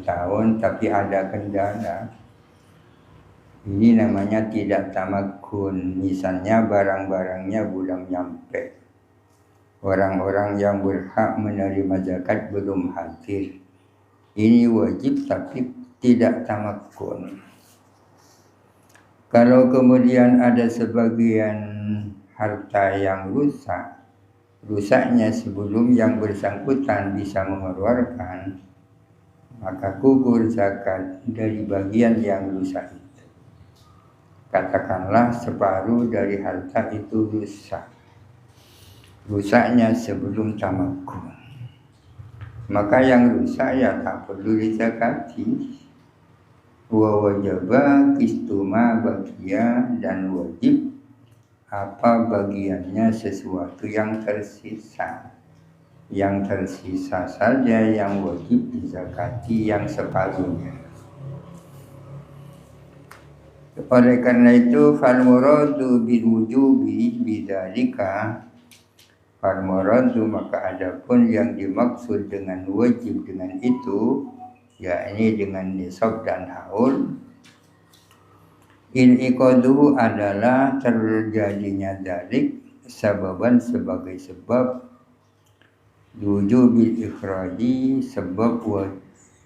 tahun tapi ada kendala, ini namanya tidak tamakun. Misalnya barang-barangnya belum nyampe, orang-orang yang berhak menerima zakat belum hadir, ini wajib tapi tidak tamakun. Kalau kemudian ada sebagian harta yang rusaknya sebelum yang bersangkutan bisa mengeluarkan, maka gugur zakat dari bagian yang rusak itu. Katakanlah separuh dari harta itu rusaknya sebelum tamakun, maka yang rusak ya tak perlu dizakati. Wa wajaba qistuma bagiya, dan wajib apa bagiannya sesuatu yang tersisa. Yang tersisa saja yang wajib dizakati, yang separuhnya. Oleh karena itu fal muradu bil wujubi bidzalika, fal muradu maka adapun yang dimaksud dengan wajib dengan itu, yakni dengan nisab dan haul, iqaduhu adalah terjadinya dzalik sababan sebagai sebab, wujubil ikhraji sebab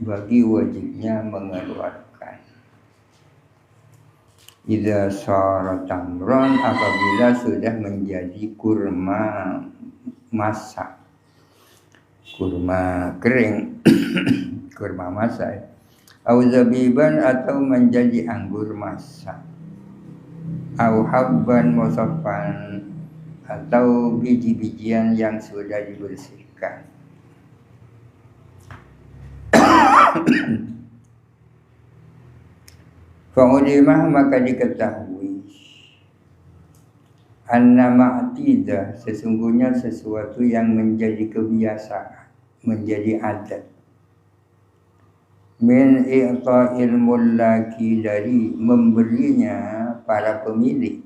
bagi wajibnya mengeluarkan. Idza shara tamron, apabila sudah menjadi kurma masak, kurma kering kurma masak, au zabiban atau menjadi anggur masak, au habban musaffan atau biji-bijian yang sudah dibersihkan. Fa'ulimah, maka diketahui anna ma'tidah, sesungguhnya sesuatu yang menjadi kebiasaan, menjadi adat, min i'ta'il mullaki, dari memberinya para pemilik,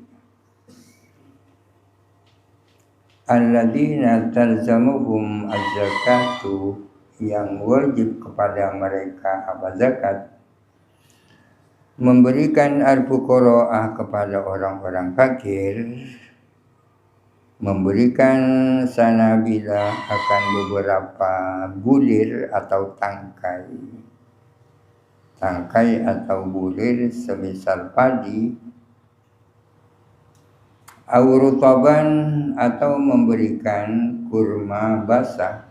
alladzina talzamuhum az-zakatu, yang wajib kepada mereka apa zakat, memberikan al-fuqara'ah kepada orang-orang fakir, memberikan sanabila akan beberapa bulir atau tangkai atau bulir semisal padi, au rutaban atau memberikan kurma basah,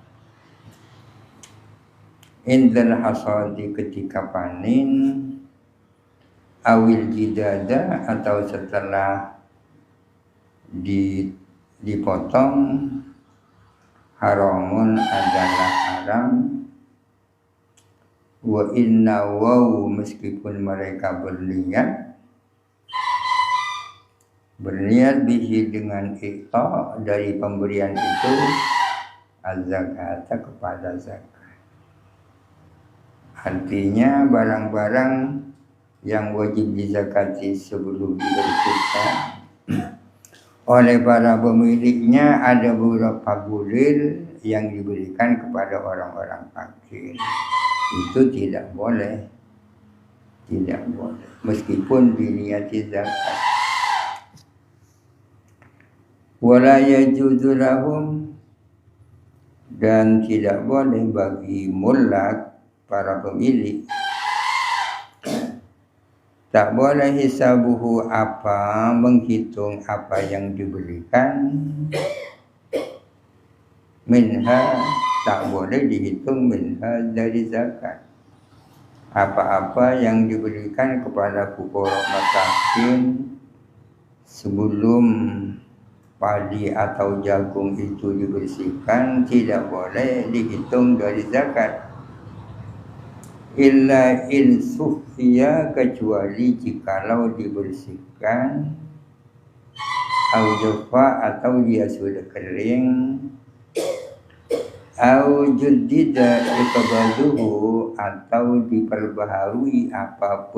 indal hasadi ketika panen, awil jidada atau setelah dipotong, haramun adalah haram, wa inna waw, meskipun mereka berniat bihi dengan iqta, dari pemberian itu, az-zakata, kepada zakat. Artinya barang-barang yang wajib dizakati sebelum dibersihkan oleh para pemiliknya, ada beberapa bulir yang diberikan kepada orang-orang fakir. Itu tidak boleh, meskipun diniati zakat. Wala yajuzu lahum, dan tidak boleh bagi mulak, para pemilik, tak boleh hisabuhu, apa menghitung apa yang diberikan, minha, tak boleh dihitung minha, dari zakat. Apa-apa yang diberikan kepada fuqara masakin sebelum padi atau jagung itu dibersihkan, tidak boleh dihitung dari zakat. Illa in sufiya, kecuali jikalau dibersihkan, au jafa, atau dia sudah kering, au juddida iqbaluhu, atau diperbaharui apa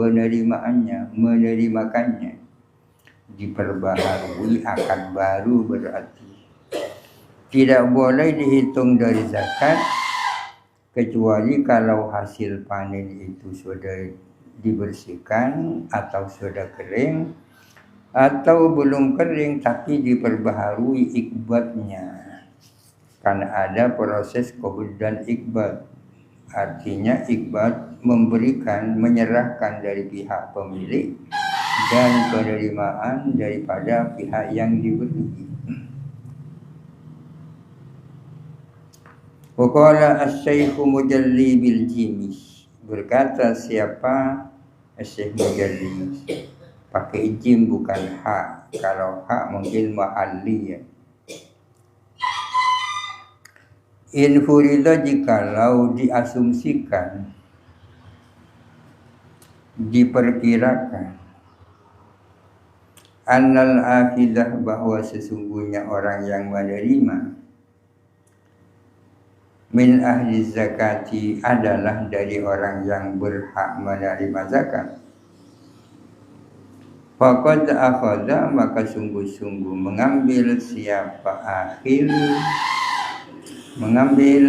menerimakannya, diperbaharui akad baru, berarti tidak boleh dihitung dari zakat kecuali kalau hasil panen itu sudah dibersihkan atau sudah kering atau belum kering tapi diperbaharui ikbatnya, karena ada proses qabul dan ikbat. Artinya ikbat memberikan, menyerahkan dari pihak pemilik dan penerimaan daripada pihak yang diberi. Waqala as-Syekh Mujalli bil Jimi, berkata siapa Syekh Mujalli, pakai jim bukan hak, kalau hak mungkin ma'ali ya. In furida, jikalau diasumsikan, diperkirakan, annal afidah, bahwa sesungguhnya orang yang menerima, min ahli zakati, adalah dari orang yang berhak menerima zakat, faqad akhadha, maka sungguh-sungguh mengambil siapa akhir, mengambil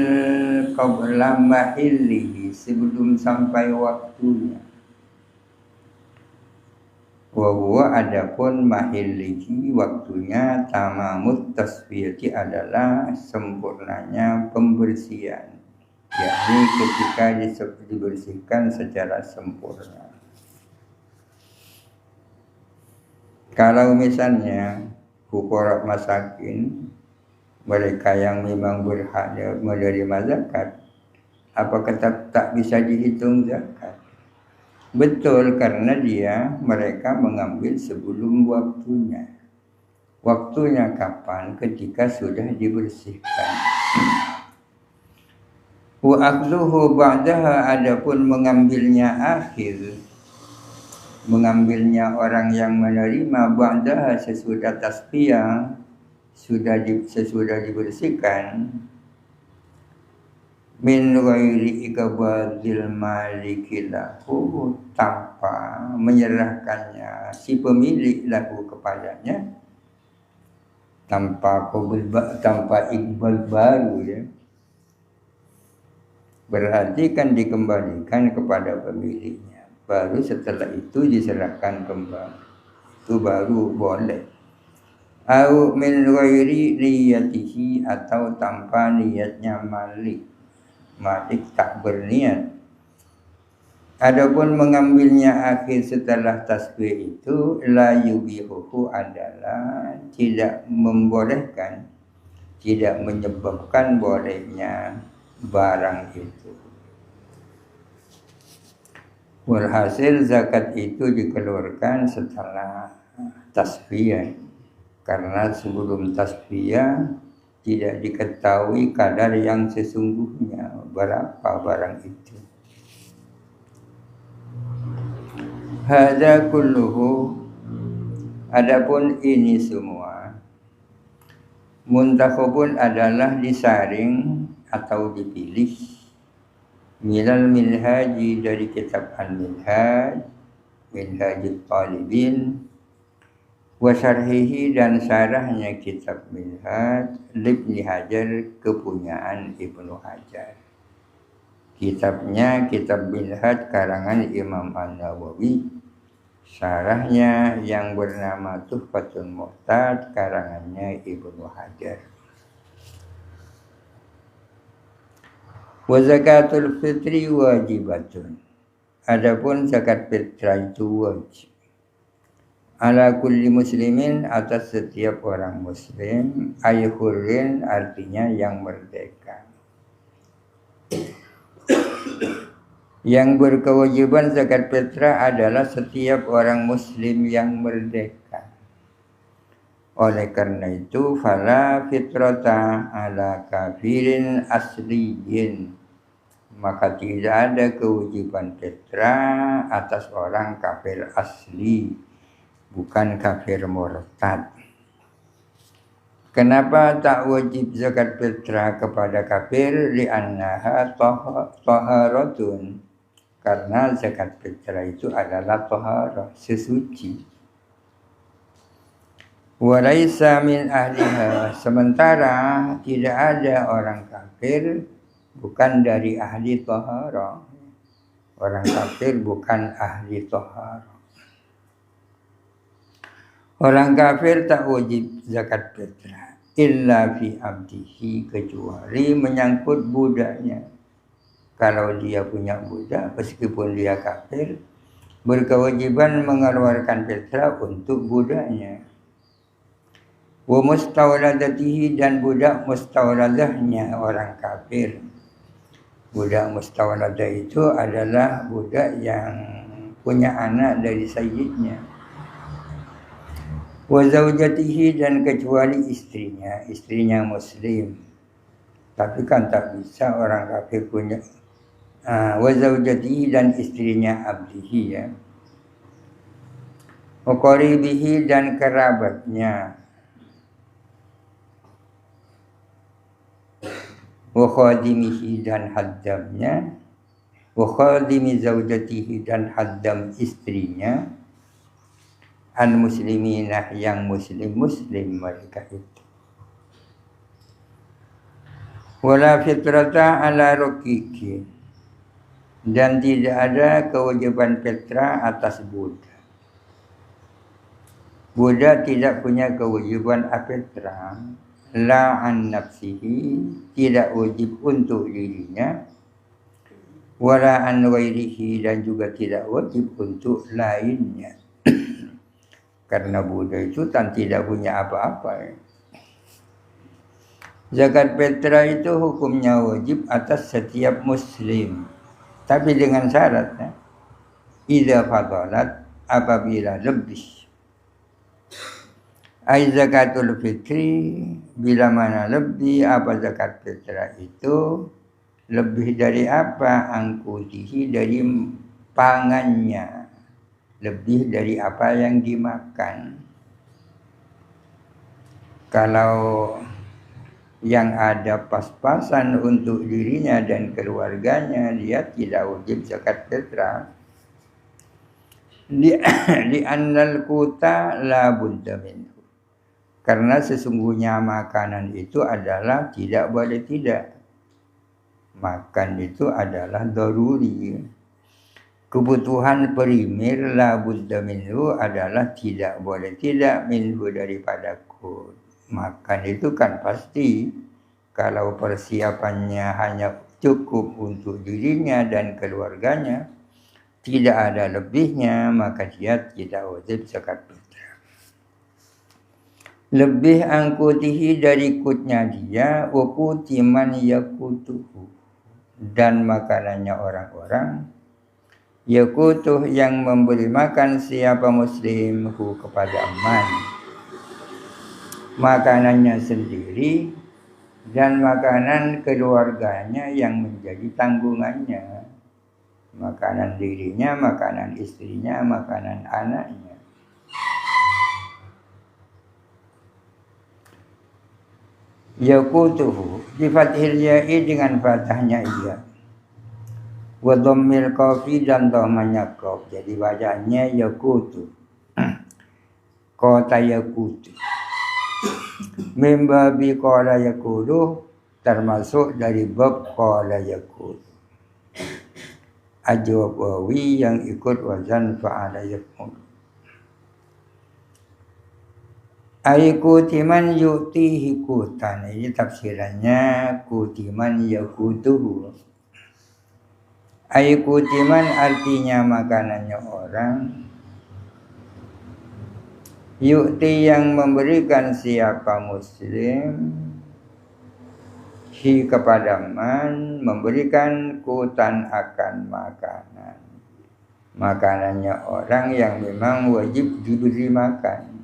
qabla mahillihi, sebelum sampai waktunya. Wa huwa, adapun mahillihi, waktunya, tamamut tasfiyati, adalah sempurnanya pembersihan, yakni ketika dibersihkan secara sempurna. Kalau misalnya fuqara masakin, mereka yang memang berhak menerima zakat, apakah tak bisa dihitung zakat? Betul, karena mereka mengambil sebelum waktunya. Waktunya kapan? Ketika sudah dibersihkan. Wa akhdhuhu ba'daha, adapun mengambilnya akhir, mengambilnya orang yang menerima ba'daha, sesudah tasfiyah, sesudah dibersihkan, min ghairi ikabadil maliki lahu, tanpa menyerahkannya si pemilik lahu kepadanya, tanpa iqbal baru ya, berarti kan dikembalikan kepada pemiliknya, baru setelah itu diserahkan kembali, itu baru boleh. Au min ghairi niyatihi, atau tanpa niatnya malik tak berniat. Adapun mengambilnya akhir setelah tasbih itu, la yubihuhu, adalah tidak membolehkan, tidak menyebabkan bolehnya barang itu. Walhasil zakat itu dikeluarkan setelah tasbih, karena sebelum tasbiyah tidak diketahui kadar yang sesungguhnya berapa barang itu. Hadza kulluhu, adapun ini semua, muntakhobun, adalah disaring atau dipilih, minal minhaji, dari kitab al-minhaj, minhajul talibin, wa syarhihi, dan syarahnya kitab minhaj, Ibnu Hajar, kepunyaan Ibnu Hajar. Kitabnya kitab minhaj karangan Imam An-Nawawi, syarahnya yang bernama Tuhfatul Muhtad karangannya Ibnu Hajar. Wa zakatul fitri wajibatun, adapun zakat fitrah itu wajib, ala kulli muslimin, atas setiap orang muslim, ayhurin, artinya yang merdeka. Yang berkewajiban zakat fitrah adalah setiap orang muslim yang merdeka. Oleh karena itu, fala fitrata ala kafirin asliyin, maka tidak ada kewajiban fitrah atas orang kafir asli, bukan kafir murtad. Kenapa tak wajib zakat fitrah kepada kafir? Li'annaha taharatun, karena zakat fitrah itu adalah taharah, sesuci. Walaisa min ahliha, sementara tidak ada orang kafir bukan dari ahli taharah. Orang kafir bukan ahli taharah. Orang kafir tak wajib zakat fitrah illa fi abdihi, kecuali menyangkut budaknya. Kalau dia punya budak, meskipun dia kafir, berkewajiban mengeluarkan fitrah untuk budaknya. Wa mustawladatihi, dan budak mustawladahnya orang kafir. Budak mustawladah itu adalah budak yang punya anak dari sayyidnya. Wa zaujatihi, dan kecuali istrinya muslim. Tapi kan tak bisa orang kafir punya wa zaujatihi, dan istrinya abdihi ya. Wa qaribihi, dan kerabatnya. Wa khadimihi, dan haddamnya. Wa khadimi zaujatihi, dan haddam istrinya. Al musliminah, yang muslim mereka itu. Wala fitrata ala raqiqi, dan tidak ada kewajiban fitrah atas budak. Budak tidak punya kewajiban fitrah. La an nafsihi, tidak wajib untuk dirinya. Wala an ghairihi, dan juga tidak wajib untuk lainnya. Karena budak itu tidak punya apa-apa. Zakat fitrah itu hukumnya wajib atas setiap muslim, tapi dengan syarat idza fadalat, apabila lebih. Ai zakatul fitri, bila mana lebih apa zakat fitrah itu, lebih dari apa? Angkutihi, dari pangannya, lebih dari apa yang dimakan. Kalau yang ada pas-pasan untuk dirinya dan keluarganya, dia tidak wajib zakat fitrah. Li'annal quta la budda minhu, karena sesungguhnya makanan itu adalah tidak boleh tidak. Makan itu adalah daruri, kebutuhan primer. La budda minhu adalah tidak boleh tidak, minhu daripada kut. Makan itu kan pasti. Kalau persiapannya hanya cukup untuk dirinya dan keluarganya, tidak ada lebihnya, maka dia tidak wajib zakat fitrah. Lebih angkutihi, dari kutnya dia, wa kuti man yakutuhu, dan makanannya orang-orang yakutuh, yang memberi makan siapa muslim hu, kepada man, makanannya sendiri dan makanan keluarganya yang menjadi tanggungannya. Makanan dirinya, makanan istrinya, makanan anaknya. Yakutuhu di fathil ya'i, dengan fathahnya iya. Wa dhammil qafi, dan dhammanya qaf. Jadi bacanya yakutu. Kota yakutu. Mimbabi qala yakulu, termasuk dari bab qala yakulu. Ajwab wawi yang ikut wazan fa'ala yakulu. Kutiman yu'tihi kutan. Ini tafsirannya kutiman yakutuhu. Kutiman artinya makanannya orang. Yu'ti, yang memberikan siapa muslim, hi, kepada man, memberikan kutan, akan makanan. Makanannya orang yang memang wajib diberi makan.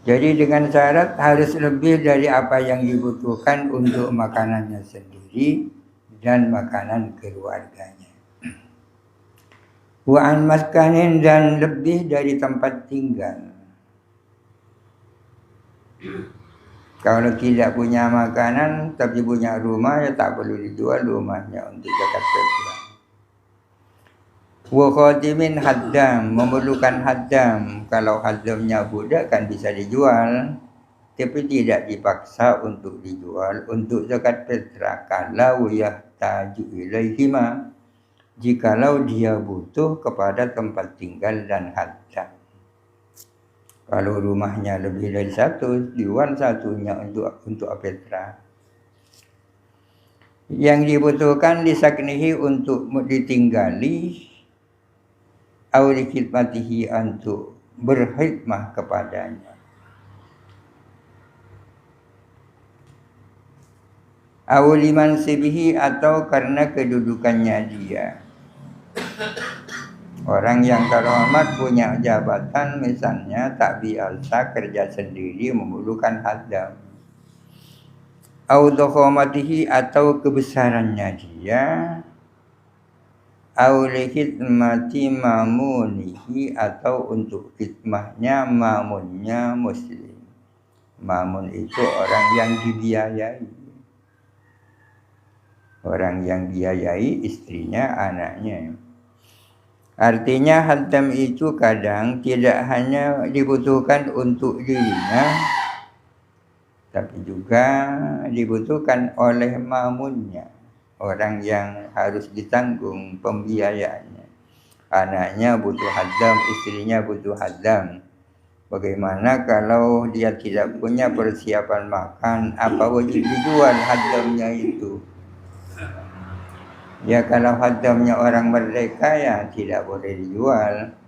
Jadi dengan syarat harus lebih dari apa yang dibutuhkan untuk makanannya sendiri dan makanan keluarganya. Wa an maskanin, dan lebih dari tempat tinggal. Kalau tidak punya makanan tapi punya rumah, ya tak perlu dijual rumahnya untuk zakat fitrah. Wa khadimin haddam, memerlukan haddam. Kalau haddamnya budak kan bisa dijual, tapi tidak dipaksa untuk dijual untuk zakat fitrah kalau yahtaju ilaihima, jikalau dia butuh kepada tempat tinggal dan haddam. Kalau rumahnya lebih dari satu, jual satunya untuk fitrah. Yang dibutuhkan disaknihi untuk ditinggali, au likhidmatihi untuk berkhidmah kepadanya, au liman sibihi atau karena kedudukannya dia. Orang yang terhormat punya jabatan misalnya tak biasa kerja sendiri memerlukan haddam, au dokhomatihi atau kebesarannya dia, au likhidmati mamunihi atau untuk khidmahnya mamunnya muslim. Mamun itu orang yang dibiayai, orang yang biayai istrinya, anaknya. Artinya haddam itu kadang tidak hanya dibutuhkan untuk dirinya, tapi juga dibutuhkan oleh mamunnya, orang yang harus ditanggung pembiayaannya. Anaknya butuh haddam, istrinya butuh haddam. Bagaimana kalau dia tidak punya persiapan makan, apa wajib dijual haddamnya itu? Ya kalau haddamnya orang merdeka ya tidak boleh dijual.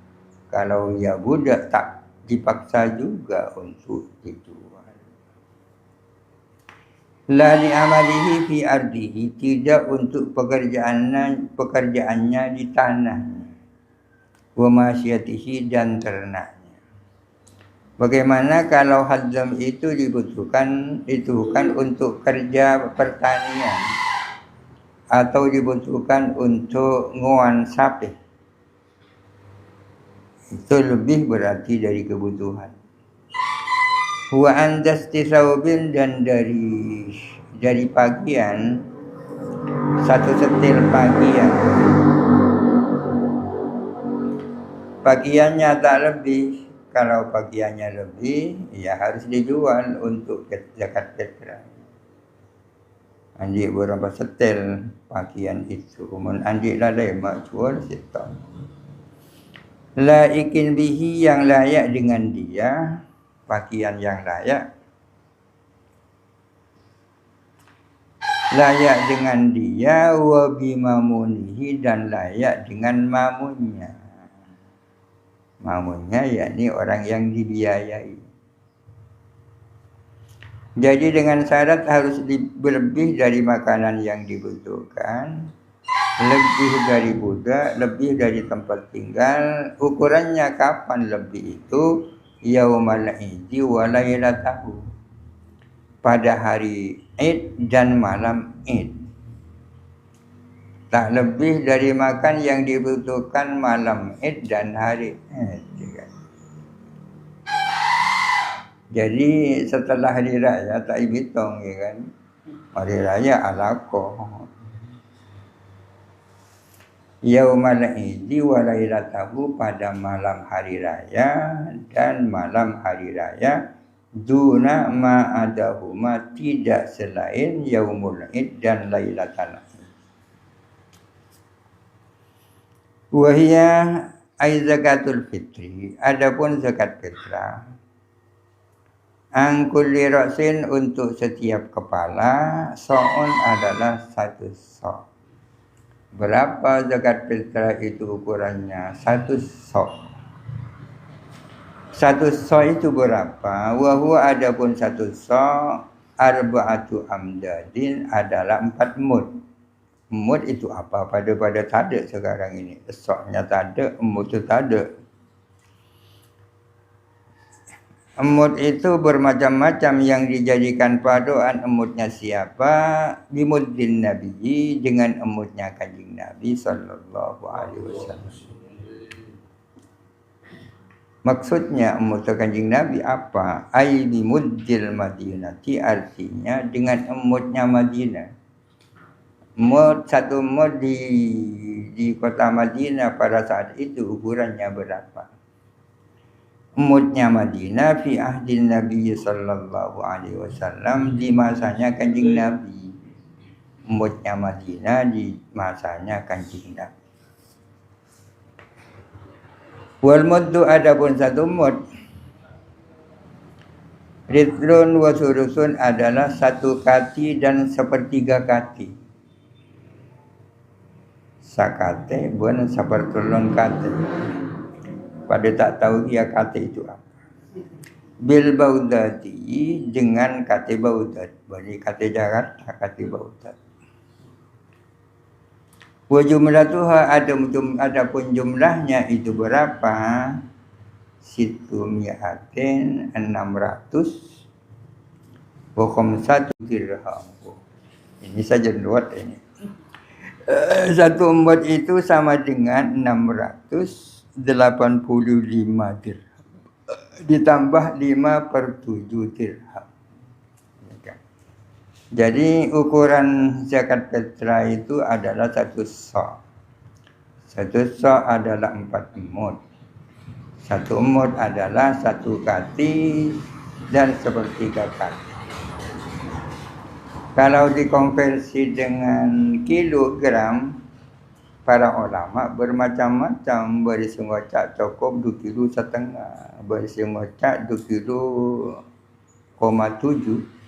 Kalau ya budak tak dipaksa juga untuk dijual. La li'amalihi fi ardihi, tidak untuk pekerjaannya di tanahnya. Wa masyatihi dan ternaknya. Bagaimana kalau haddam itu dibutuhkan untuk kerja pertanian atau dibutuhkan untuk nguan sapi? Itu lebih berarti dari kebutuhan. Wa andasti saubin, dan dari bagian satu setir bagian. Bagiannya tak lebih. Kalau bagiannya lebih, ya harus dijual untuk zakat fitrah. Anjik berapa setel bagian itu? Mun anjik lalai mak jual setel. Laikin bihi, yang layak dengan dia, bagian yang layak. Layak dengan dia, wa bimamunihi, dan layak dengan mamunnya. Mamunnya yakni orang yang dibiayai. Jadi dengan syarat harus lebih dari makanan yang dibutuhkan, lebih dari budak, lebih dari tempat tinggal. Ukurannya kapan lebih itu? Yaumal Idi wa lailatahu, pada hari Id dan malam Id. Tak lebih dari makan yang dibutuhkan malam Id dan hari Id. Jadi setelah hari raya tak hitung, ya kan? Hari raya alaqah. Yaumal Idi wa lailatahu, pada malam hari raya dan malam hari raya. Duna ma'adahuma, tidak selain yaumul Id dan lailatul Id. Wahia ay zakatul fitri, adapun zakat fitrah, angkulli ra'sin, untuk setiap kepala, so'un adalah satu so'. Berapa zakat fitrah itu ukurannya? Satu so'. Satu so' itu berapa? Wahua adapun satu so' arba'atu amdadin, adalah 4 mud. Mud itu apa? Pada tak ada sekarang ini. Soknya tak ada, mud itu tak ada. Mud itu bermacam-macam yang dijadikan paduan. Mudnya siapa? Bimuddin Nabi, dengan mudnya Kanjeng Nabi sallallahu alaihi wasallam. Maksudnya mud Kanjeng Nabi apa? Ai bimuddil Madinati, artinya dengan mudnya Madinah. Satu mud di kota Madinah pada saat itu ukurannya berapa? Mudnya Madinah fi ahdin Nabi sallallahu alaihi wasallam, di masanya Kanjeng Nabi. Mudnya Madinah di masanya Kanjeng Nabi. Wal muddu, adapun satu mud, ridlun wa surusun, adalah satu kati dan sepertiga kati. Sakate bun sapertulun kati. Pada tak tahu dia kati itu apa. Bil baudati, dengan kati baudat. Bagi kati Jakarta, kati baudat. Wa jumlatuha, adapun jumlahnya itu berapa? Situ mi'atin 600 wa khamsatu dirham. Ini saja luat ini. Satu mud itu sama dengan 685 dirham. Ditambah 5/7 dirham. Jadi ukuran zakat fitrah itu adalah satu sa'. Satu sa' adalah 4 mud. Satu mud adalah satu kati dan sepertiga kati. Kalau dikonversi dengan kilogram, para ulama bermacam-macam. Bersengocak cukup 2,5 kilo, bersengocak 2,7 kilo.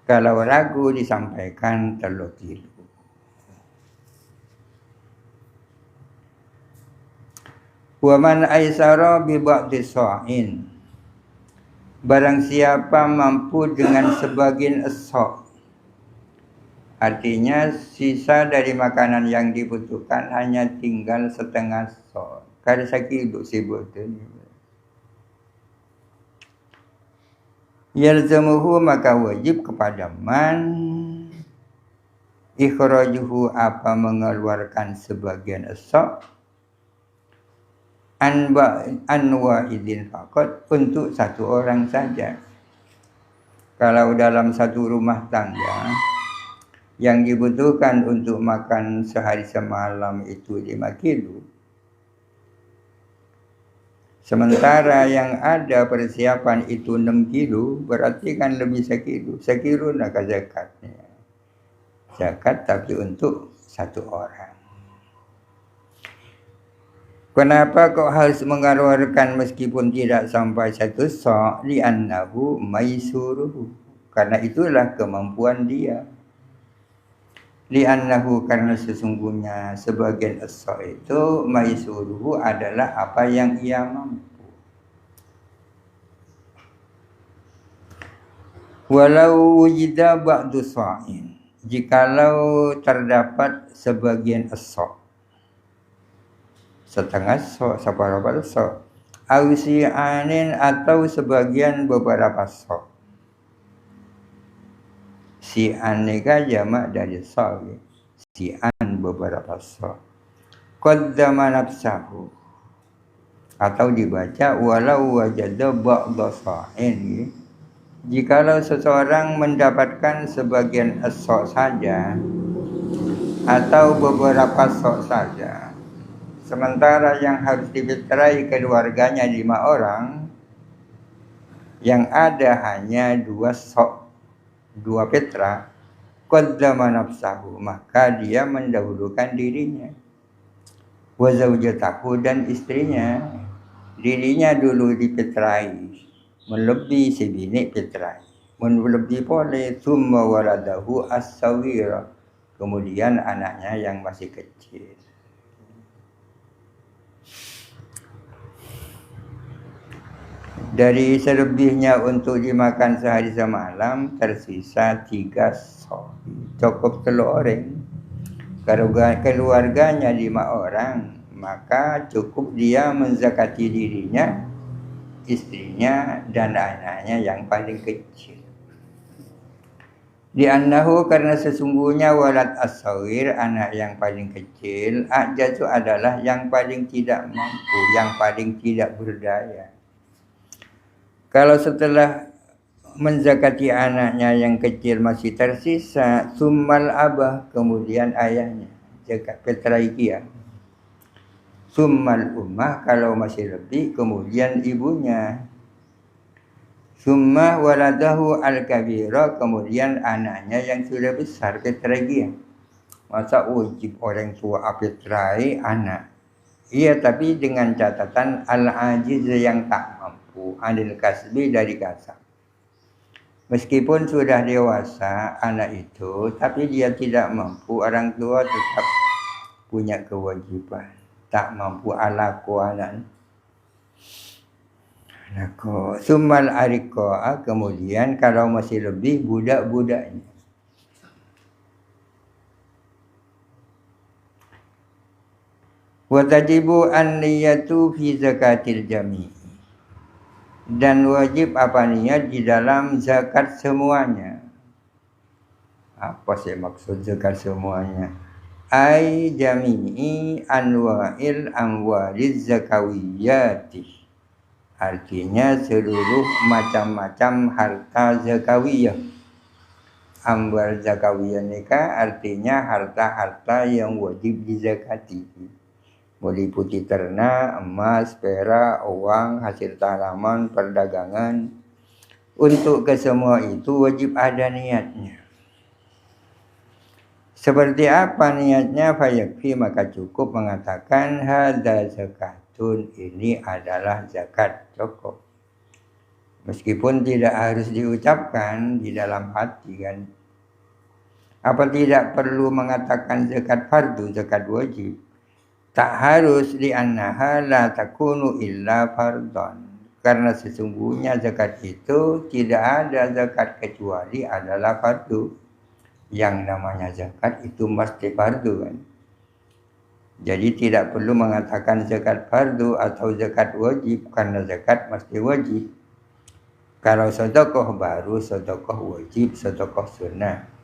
Kalau ragu disampaikan 3 kilo. Wa man aisara bi ba'di sa'in, barang siapa mampu dengan sebagian es-sa', artinya sisa dari makanan yang dibutuhkan hanya tinggal setengah sa'. Kada sakilo sebutnya. Yalzamuhu, maka wajib kepada man ikhrajuhu, apa mengeluarkan sebagian es-sa', anwa idin faqat, untuk satu orang saja. Kalau dalam satu rumah tangga yang dibutuhkan untuk makan sehari semalam itu 5 kilo, sementara yang ada persiapan itu 6 kilo, berarti kan lebih 1 kilo. 1 kilo nak zakatnya. Zakat tapi untuk satu orang. Kenapa kok harus mengeluarkan meskipun tidak sampai 1 sa'? Li'annahu maisuruhu, karena itulah kemampuan dia. Li'annahu, karena sesungguhnya sebagian as-sa' itu maisuruhu adalah apa yang ia mampu. Walau wujida ba'du sa'in, jikalau terdapat sebagian as-sa', setengah sa', seperempat sa', ausi'anin, atau sebagian beberapa sa'. Si'an nika jamak dari sa', si'an beberapa sa'. Qaddama nafsahu, atau dibaca walau wajada ba'da sa'in, jikalau seseorang mendapatkan sebagian as-sa' saja atau beberapa sa' saja, sementara yang harus difitrai keluarganya 5 orang, yang ada hanya 2 sa', 2 fitrah, qaddama nafsahu, maka dia mendahulukan dirinya, wa zaujatahu, dan istrinya. Dirinya dulu difitrai, melebihi sebini fitrai, melebihi boleh, thumma waladahu as-sawira, kemudian anaknya yang masih kecil. Dari selebihnya untuk dimakan sehari semalam tersisa 3 sa', cukup 3 orang. Kalau keluarganya 5 orang, maka cukup dia menzakati dirinya, istrinya, dan anaknya yang paling kecil. Li'annahu, karena sesungguhnya walad as-sawir, anak yang paling kecil, ajatu adalah yang paling tidak mampu, yang paling tidak berdaya. Kalau setelah menzakati anaknya yang kecil masih tersisa, summal abah, kemudian ayahnya, zakat fitrah dia. Summal ummah kalau masih lebih, kemudian ibunya. Summa waladahu al-kabira, kemudian anaknya yang sudah besar, keterangan. Masa wajib orang tua apitrai anak? Iya, tapi dengan catatan al-ajiz yang tak mampu anil kasbi dari kasab. Meskipun sudah dewasa anak itu, tapi dia tidak mampu, orang tua tetap punya kewajiban. Tak mampu ala kuanan. Summal ariqa'a, kemudian kalau masih lebih budak-budaknya. Wa tajibu an-niyatu fi zakatil jami'. Dan wajib apa niat di dalam zakat semuanya. Apa sih maksud zakat semuanya? Ai jami'i anwa'il amwaliz zakawiyati. Artinya seluruh macam-macam harta zakawiyah. Amwal zakawiyah nikah artinya harta-harta yang wajib dizakati. Meliputi ternak, emas, perak, uang, hasil tanaman, perdagangan. Untuk kesemua itu wajib ada niatnya. Seperti apa niatnya? Fayakfi, maka cukup mengatakan hadza zakatun, ini adalah zakat. Cukup. Meskipun tidak harus diucapkan di dalam hati kan. Apa tidak perlu mengatakan zakat fardu, zakat wajib? Tak harus li'annaha la takunu illa fardhan. Karena sesungguhnya zakat itu tidak ada zakat kecuali adalah fardu. Yang namanya zakat itu mesti fardu kan. Jadi tidak perlu mengatakan zakat fardu atau zakat wajib, karena zakat mesti wajib. Kalau sedekah baru sedekah wajib, sedekah sunnah.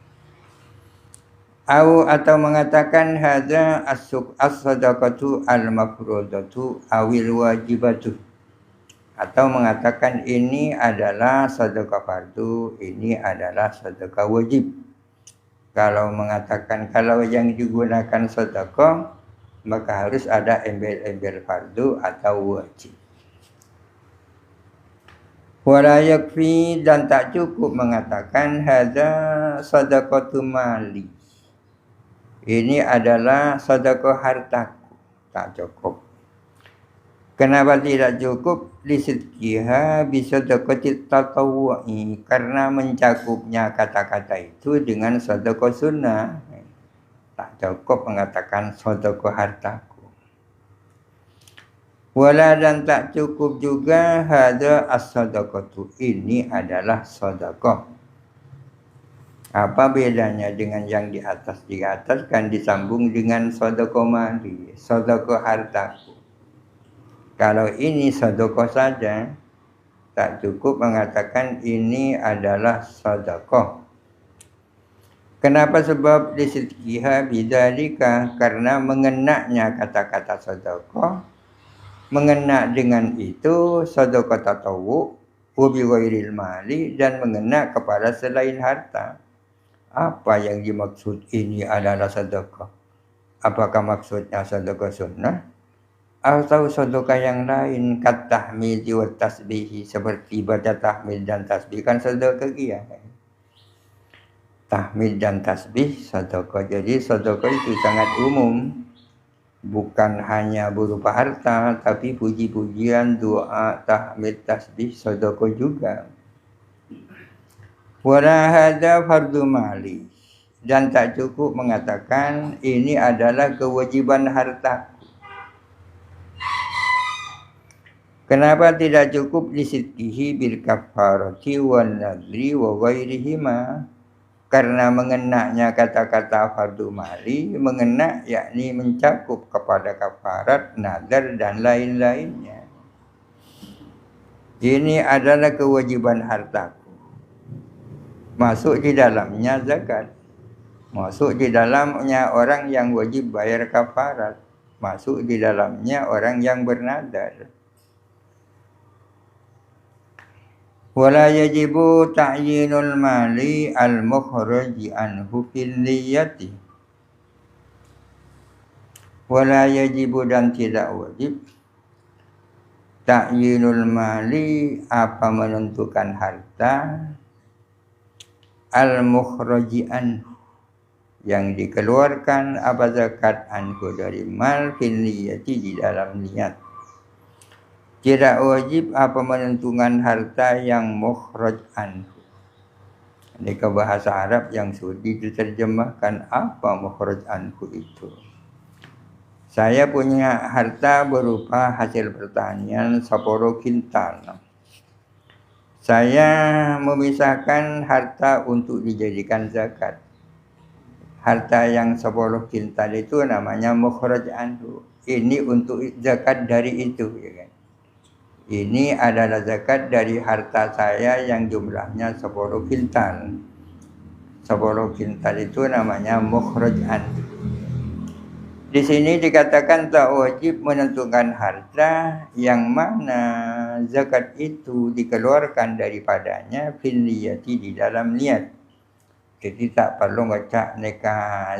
Atau mengatakan hadza as-sadaqatu al-mafrudatu awil wajibatu. Atau mengatakan ini adalah sedekah fardu, ini adalah sedekah wajib. Kalau mengatakan kalau yang digunakan sedekah, maka harus ada embel-embel fardu atau wajib. Wala yakfi, dan tak cukup mengatakan hadza sadaqatu mali. Ini adalah sedekah hartaku. Tak cukup. Kenapa tidak cukup? Lisidqiha bisadaqati tatawwu'i, karena mencakupnya kata-kata itu dengan sedekah sunnah. Tak cukup mengatakan sedekah hartaku. Wala, dan tak cukup juga hadza as-sadaqatu, ini adalah sedekah. Apa bedanya dengan yang di atas? Di atas kan disambung dengan sedekah mali, sedekah hartaku. Kalau ini sedekah saja, tak cukup mengatakan ini adalah sedekah. Kenapa? Sebab lisidqiha bidzalika, karena mengenaknya kata-kata sedekah, mengena dengan itu sedekah tatawwu wa bi ghairil mali, dan mengena kepada selain harta. Apa yang dimaksud ini adalah sedekah? Apakah maksudnya sedekah sunnah? Atau sedekah yang lain, kat tahmid wa tasbih, seperti baca tahmid dan tasbih kan sedekah dia. Tahmid dan tasbih sedekah. Jadi sedekah itu sangat umum. Bukan hanya berupa harta, tapi puji-pujian, doa, tahmid, tasbih, sedekah juga. Wala hadza fardu mali, dan tak cukup mengatakan ini adalah kewajiban harta. Kenapa tidak cukup? Lisidqihi bil kafarati wan nadri wa ghairihima, karena mengenaknya kata-kata fardu mali, mengena yakni mencakup kepada kafarat, nadar, dan lain-lainnya. Ini adalah kewajiban hartaku. Masuk di dalamnya zakat, masuk di dalamnya orang yang wajib bayar kafarat, masuk di dalamnya orang yang bernadar. Wala yajibu ta'yinul mali al-mukhraji anhu fil niyyati. Wala yajibu dan tidak wajib ta'yinul mali apa menentukan harta al-mukhraji anhu yang dikeluarkan apa zakat anhu dari mal fil niyati di dalam niat. Tidak wajib apa menentukan harta yang mukhraj anhu. Ini ke bahasa Arab yang sudah diterjemahkan apa mukhraj anhu itu. Saya punya harta berupa hasil pertanian 10 kintal. Saya memisahkan harta untuk dijadikan zakat. Harta yang 10 kintal itu namanya mukhraj anhu. Ini untuk zakat dari itu, ya kan? Ini adalah zakat dari harta saya yang jumlahnya 10 kintal. 10 kintal itu namanya mukhraj anhu. Di sini dikatakan tak wajib menentukan harta yang mana zakat itu dikeluarkan daripadanya fil niyati di dalam niat. Jadi tak perlu baca neka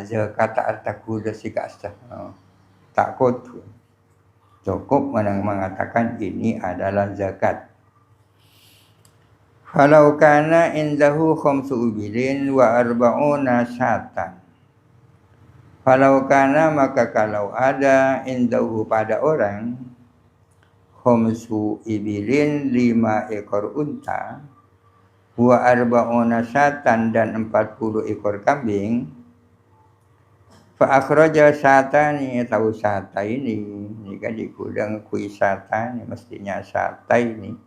zakat ataku dasika astah. Tak kudu. Cukup mengatakan ini adalah zakat. Falau kana indahu khamsu ubilin wa arba'una syatan. Falau kana maka kalau ada indahu pada orang khamsu ibilin 5 ekor unta wa arba'una syatan dan 40 ekor kambing fa akhraja syatani atau syata ini kan digudang kui syata ini mestinya syata ini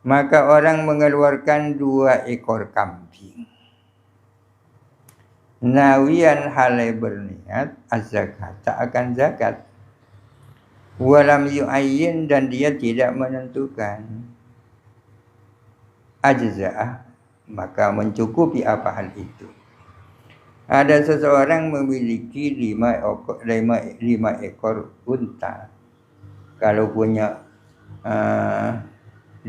maka orang mengeluarkan 2 ekor kambing nawiyan halai berniat az-zakat akan zakat walam yu'ayyin dan dia tidak menentukan ajza'ah maka mencukupi apa hal itu. Ada seseorang memiliki 5 ekor unta. Kalau punya 5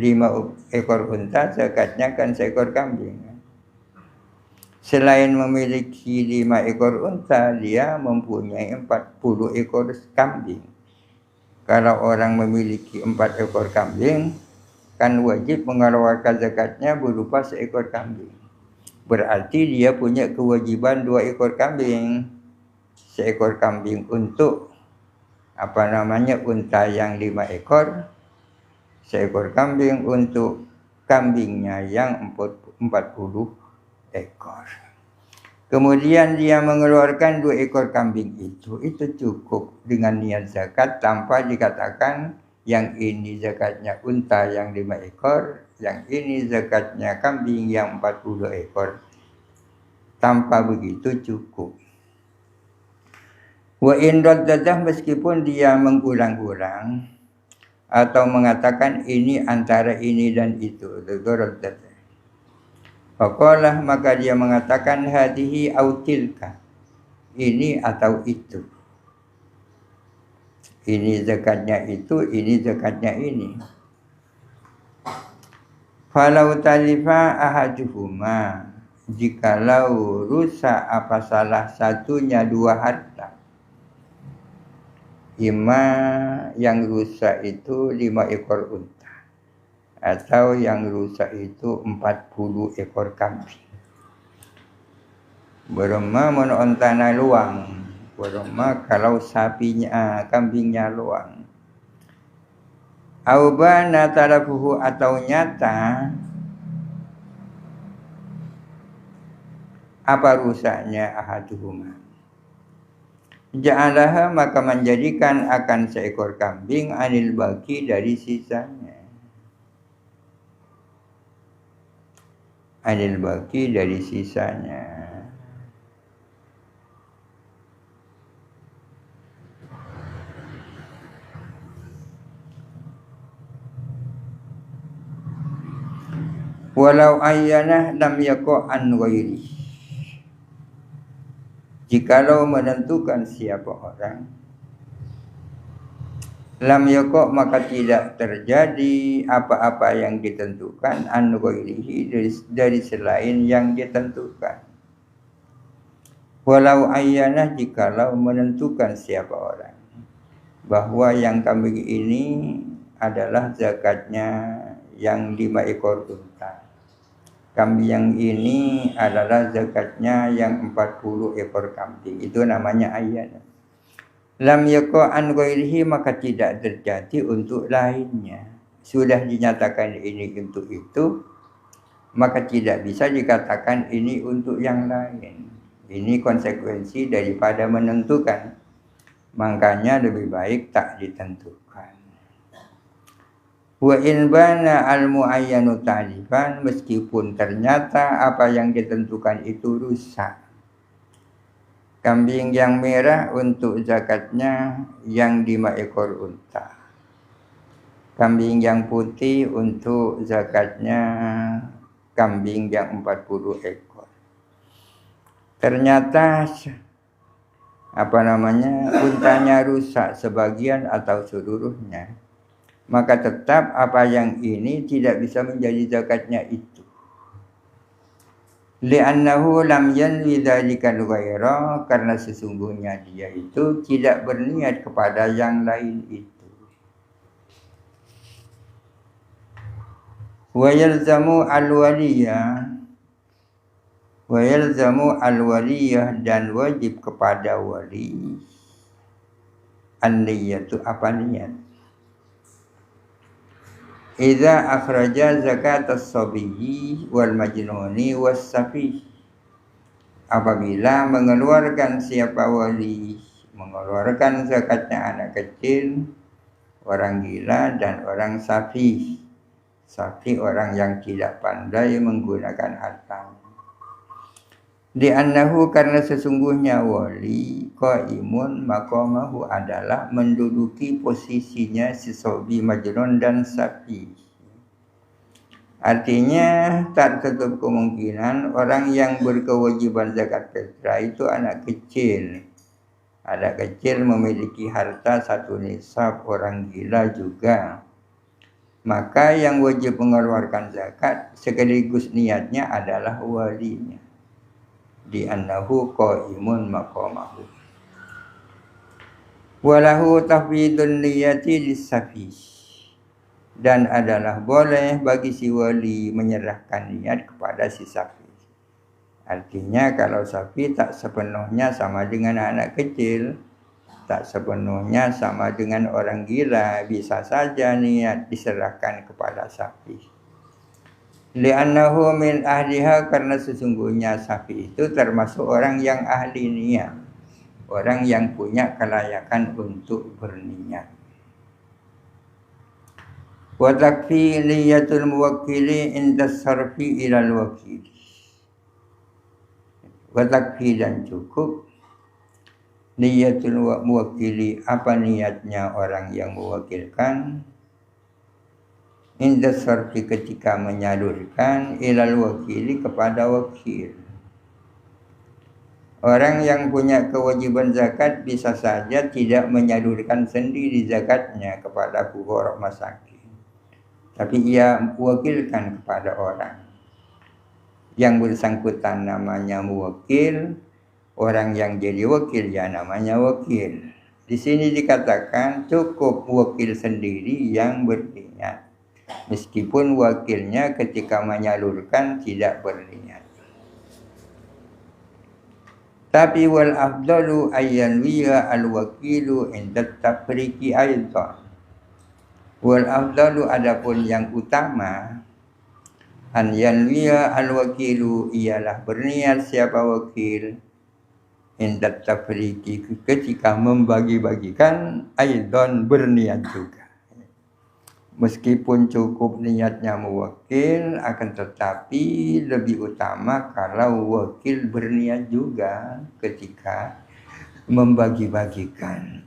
ekor unta zakatnya kan seekor kambing. Selain memiliki 5 ekor unta, dia mempunyai 40 ekor kambing. Kalau orang memiliki 4 ekor kambing, kan wajib mengeluarkan zakatnya berupa seekor kambing. Berarti dia punya kewajiban 2 ekor kambing. Seekor kambing untuk unta yang 5 ekor. Seekor kambing untuk kambingnya yang 40 ekor. Kemudian dia mengeluarkan 2 ekor kambing itu cukup dengan niat zakat tanpa dikatakan yang ini zakatnya unta yang 5 ekor, yang ini zakatnya kambing yang 40 ekor. Tanpa begitu cukup. Wa in raddadah meskipun dia mengulang-ulang atau mengatakan ini antara ini dan itu. Raddadah. Faqalah maka dia mengatakan hadihi au tilka. Ini atau itu. Ini zakatnya itu, ini zakatnya ini. Falau talifa ahaduhuma, jikalau rusak apa salah satunya 2 harta. Ima yang rusak itu 5 ekor unta. Atau yang rusak itu 40 ekor kambing. Berema menuntana luang. Berema kalau sapinya, kambingnya luang. Aubana tarafuhu atau nyata apa rusaknya ahaduhuma. Ja'alaha maka menjadikan akan seekor kambing anil baki dari sisanya. Anil baki dari sisanya. Walau ayyanah lam yaqa an ghairi. Jikalau menentukan siapa orang lam yaqa maka tidak terjadi apa-apa yang ditentukan an ghairihi dari selain yang ditentukan. Walau ayyana, jikalau menentukan siapa orang bahwa yang kambing ini adalah zakatnya yang 5 ekor unta. Kambing yang ini adalah zakatnya yang 40 ekor kambing. Itu namanya ayyana. Lam yaqa an ghairihi, maka tidak terjadi untuk lainnya. Sudah dinyatakan ini untuk itu, maka tidak bisa dikatakan ini untuk yang lain. Ini konsekuensi daripada menentukan. Makanya lebih baik tak ditentukan. Wa in bana al-muayyanu ta'rifan, meskipun ternyata apa yang ditentukan itu rusak. Kambing yang merah untuk zakatnya yang 5 ekor unta. Kambing yang putih untuk zakatnya kambing yang 40 ekor. Ternyata untanya rusak sebagian atau seluruhnya, maka tetap apa yang ini tidak bisa menjadi zakatnya itu. Li'annahu lam yanwi dzalika al-ghaira, karena sesungguhnya dia itu tidak berniat kepada yang lain itu. Wa yalzamu al-waliyah, dan wajib kepada wali an-niyatu, apa niat. Idza akhraja zakat as-sabiyyi wal majnuni was safi, apabila mengeluarkan siapa wali mengeluarkan zakatnya anak kecil, orang gila dan orang safi. Safi orang yang tidak pandai menggunakan harta. Di annahu, karena sesungguhnya wali qaimun maqamahu, adalah menduduki posisinya si sobi, majnun dan safi. Artinya tak tertutup kemungkinan orang yang berkewajiban zakat fitrah itu anak kecil. Anak kecil memiliki harta 1 nisab, orang gila juga. Maka yang wajib mengeluarkan zakat sekaligus niatnya adalah walinya. Di annahu qaimun maqamahu. Walahu tafwidun niyati lis-safi, dan adalah boleh bagi si wali menyerahkan niat kepada si safi. Artinya kalau safi tak sepenuhnya sama dengan anak kecil, tak sepenuhnya sama dengan orang gila, bisa saja niat diserahkan kepada safi. Li'annahu min ahliha, karena sesungguhnya safi itu termasuk orang yang ahli niat, orang yang punya kelayakan untuk berniat. Wa takfi niyatul muwakkili inda sarfi ilal wakili. Wa takfi, dan cukup niyatul muwakkili, apa niatnya orang yang mewakilkan, inda sarfi, ketika menyalurkan, ilal wakili, kepada wakil. Orang yang punya kewajiban zakat bisa saja tidak menyalurkan sendiri zakatnya kepada fuqara masakin, tapi ia wakilkan kepada orang. Yang bersangkutan namanya muwakil, orang yang jadi wakil ya namanya wakil. Di sini dikatakan cukup wakil sendiri yang berniat, meskipun wakilnya ketika menyalurkan tidak berniat. Tapi wal afdalu ayyanwiya al-wakilu inda tafriqi aidan. Wal afdalu, adapun yang utama, an yanwiya al-wakilu, ialah berniat siapa wakil, inda tafriqi, ketika membagi-bagikan, aidan, berniat juga. Meskipun cukup niatnya mewakil, akan tetapi lebih utama kalau wakil berniat juga ketika membagi-bagikan.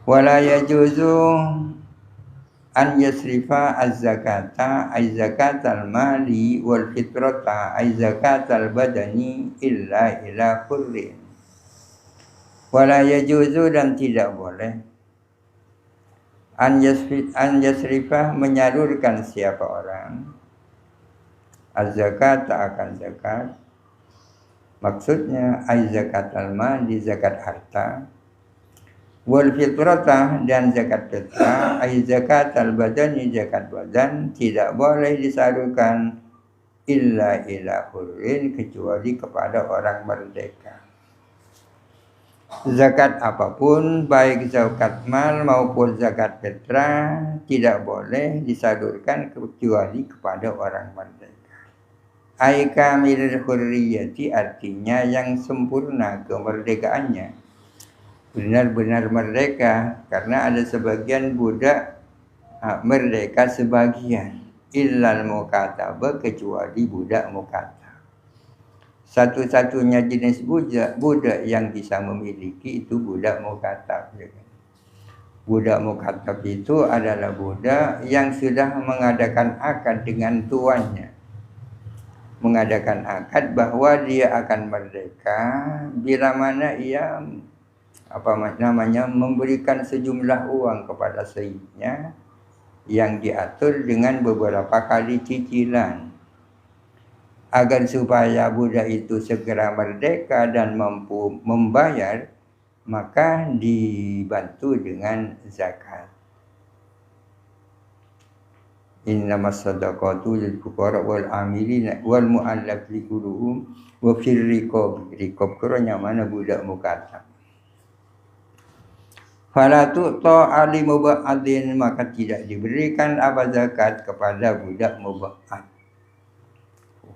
Wala yajuzu an yasrifa az-zakata ay zakatal mali wal fitrata ay zakatal badani illa ila qurrin. Wala yajuzu, dan tidak boleh, an yasrifah, menyalurkan siapa orang, Az-zakat tak akan zakat. Maksudnya ay zakat al-mal, di zakat harta. Wal fitrata, dan zakat fitrah ay zakat al-badani, zakat badan tidak boleh disalurkan illa ila hurrin, kecuali kepada orang merdeka. Zakat apapun, baik zakat mal maupun zakat fitrah, tidak boleh disalurkan kecuali kepada orang merdeka. Ai kamilul hurriyati, artinya yang sempurna kemerdekaannya, benar-benar merdeka. Karena ada sebagian budak merdeka sebagian. Illal mukatabah, kecuali budak mukatab. Satu-satunya jenis budak yang bisa memiliki itu budak mukatab. Budak mukatab itu adalah budak yang sudah mengadakan akad dengan tuannya. Mengadakan akad bahwa dia akan merdeka bila mana ia memberikan sejumlah uang kepada sayyidnya yang diatur dengan beberapa kali cicilan, agar supaya budak itu segera merdeka dan mampu membayar, maka dibantu dengan zakat. Innamas sadaqatu lil fuqara wal amilina wal mu'allafati qulubuhum wa fir riqab. Riqab kurangnya mana budak mukatab. Fala tu'ta ali muba'adin, maka tidak diberikan apa zakat kepada budak muba'ad.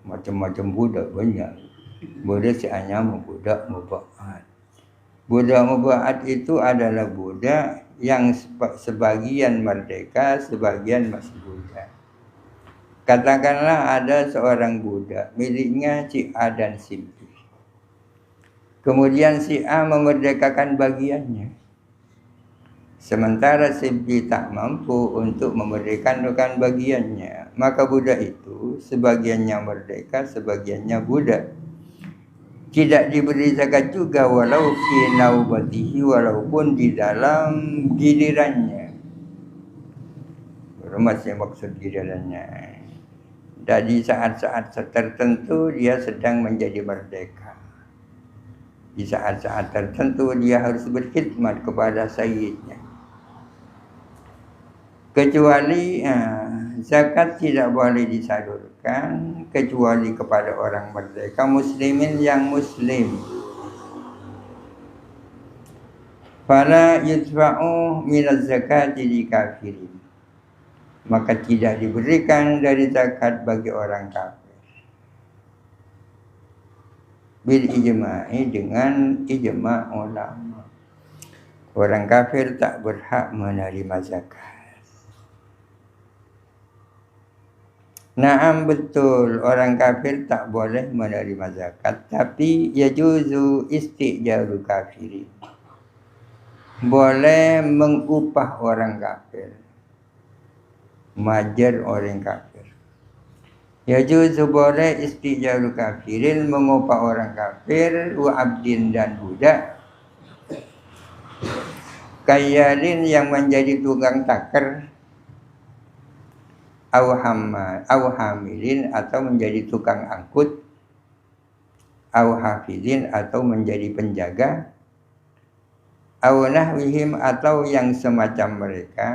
Macam-macam budak banyak. Budak hanya budak muba'ad. Budak muba'ad itu adalah budak yang sebagian merdeka, sebagian masih budak. Katakanlah ada seorang budak miliknya si A dan si B. Kemudian si A memerdekakan bagiannya, sementara si B tak mampu untuk memerdekakan bagiannya. Maka budak itu sebagiannya merdeka, sebagiannya budak. Tidak diberi zakat juga walau fi naubatihi, walaupun di dalam gilirannya. Masih maksud gilirannya. Dan di saat-saat tertentu dia sedang menjadi merdeka. Di saat-saat tertentu dia harus berkhidmat kepada sayyidnya. Kecuali zakat tidak boleh disalurkan kecuali kepada orang merdeka muslimin yang muslim. Fala yudfa'u minaz zakati li kafirin, maka tidak diberikan dari zakat bagi orang kafir. Bil ijma'i, dengan ijma' ulama. Orang kafir tak berhak menerima zakat. Naam, betul, orang kafir tak boleh menerima zakat, tapi yajuzu istijaru kafirin. Boleh mengupah orang kafir, majar orang kafir. Yajuzu boleh istijaru kafirin, mengupah orang kafir, wa abdin, dan budak. Kayalin, yang menjadi tukang takar, au hamilin, atau menjadi tukang angkut, au hafidin, atau menjadi penjaga, au nahwihim, atau yang semacam mereka.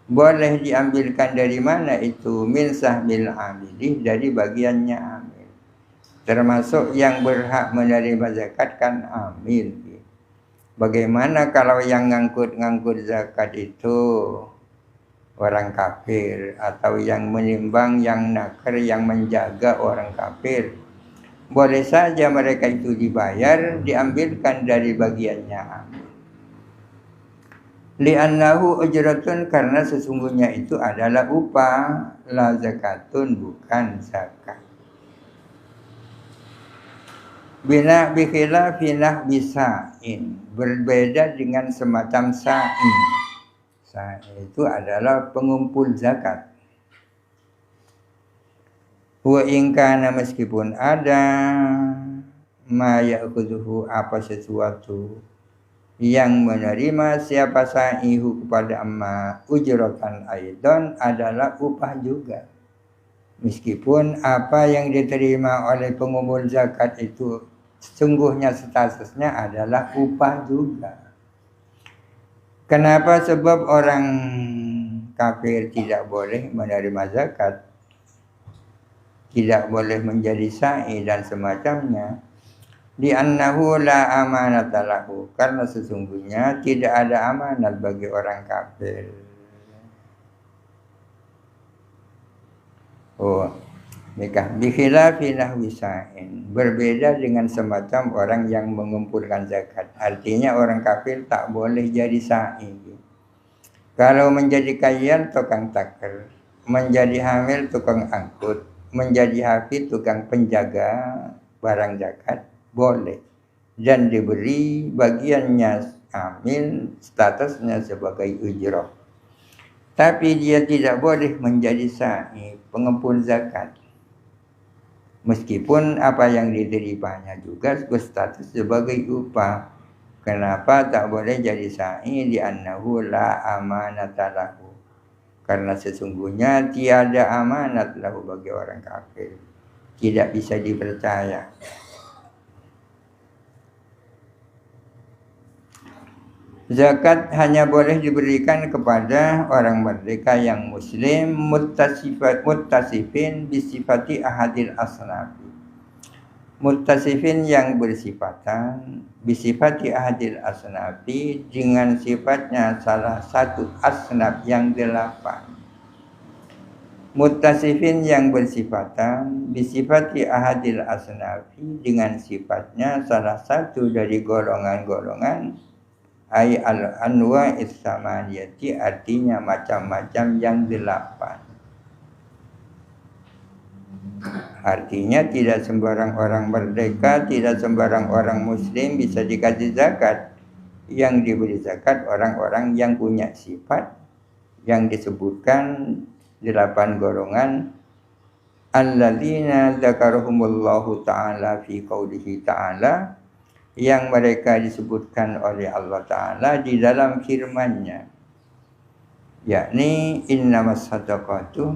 Boleh diambilkan dari mana itu? Min sahmil amilih, dari bagiannya amil. Termasuk yang berhak menerima zakat kan amil. Bagaimana kalau yang ngangkut zakat itu orang kafir, atau yang menimbang, yang nakar, yang menjaga orang kafir? Boleh saja mereka itu dibayar, diambilkan dari bagiannya amil. Li'annahu ujratun, karena sesungguhnya itu adalah upah, la zakatun, bukan zakat. Bina bikhila finah bisa'in, berbeda dengan semacam sa'in. Itu adalah pengumpul zakat. Wa ingkana, meskipun ada ma ya'khudhuhu, apa sesuatu yang menerima siapa sa'ihu kepada amma ujratan aidan, adalah upah juga. Meskipun apa yang diterima oleh pengumpul zakat itu sungguhnya statusnya adalah upah juga. Kenapa? Sebab orang kafir tidak boleh menerima zakat, tidak boleh menjadi sa'i dan semacamnya. Li'annahu la amanata lahu, karena sesungguhnya tidak ada amanat bagi orang kafir. Oh, nikah bikhilafi nahwi sa'in, berbeda dengan semacam orang yang mengumpulkan zakat. Artinya orang kafir tak boleh jadi sa'i. Kalau menjadi kayyan tukang takir, menjadi hamil tukang angkut, menjadi hafid tukang penjaga barang zakat boleh, dan diberi bagiannya amil statusnya sebagai ujrah. Tapi dia tidak boleh menjadi sa'i, pengumpul zakat, meskipun apa yang diterimanya juga berstatus sebagai upah. Kenapa tak boleh jadi sa'i? Li'annahu la amanata lahu, karena sesungguhnya tiada amanat lahu bagi orang kafir, tidak bisa dipercaya. Zakat hanya boleh diberikan kepada orang merdeka yang muslim muttasifin bisifati ahadil asnafi. Muttasifin yang bersifatan bisifati ahadil asnafi, dengan sifatnya salah satu asnaf yang 8. Muttasifin yang bersifatan bisifati ahadil asnafi, dengan sifatnya salah satu dari golongan-golongan ay al-anwa is-samaniyati, artinya macam-macam yang 8. Artinya tidak sembarang orang merdeka, tidak sembarang orang muslim bisa dikasih zakat. Yang diberi zakat orang-orang yang punya sifat yang disebutkan 8 golongan, alladzina dzakarahumullahu ta'ala fi qaulihi ta'ala, yang mereka disebutkan oleh Allah Ta'ala di dalam firman-Nya, yakni innamas sadaqatu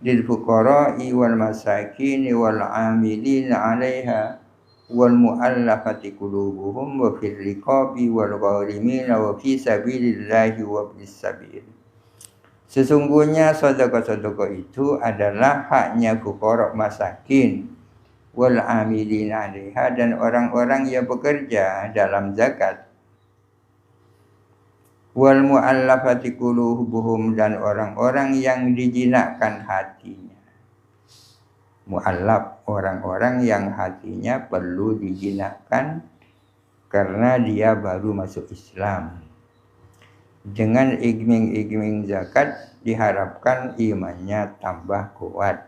lil fuqara'i wal masakin wal 'amilina 'alaiha wal mu'allafati qulubuhum wa fil riqabi wal gharimina wa fi sabilillahi wa bis sabil. Sesungguhnya sedekah-sedekah itu adalah haknya fuqara masakin, wal amilin 'alaiha, dan orang-orang yang bekerja dalam zakat, wal mu'allafati qulubuhum, dan orang-orang yang dijinakkan hatinya. Mu'allaf, orang-orang yang hatinya perlu dijinakkan karena dia baru masuk Islam. Dengan iming-iming zakat diharapkan imannya tambah kuat.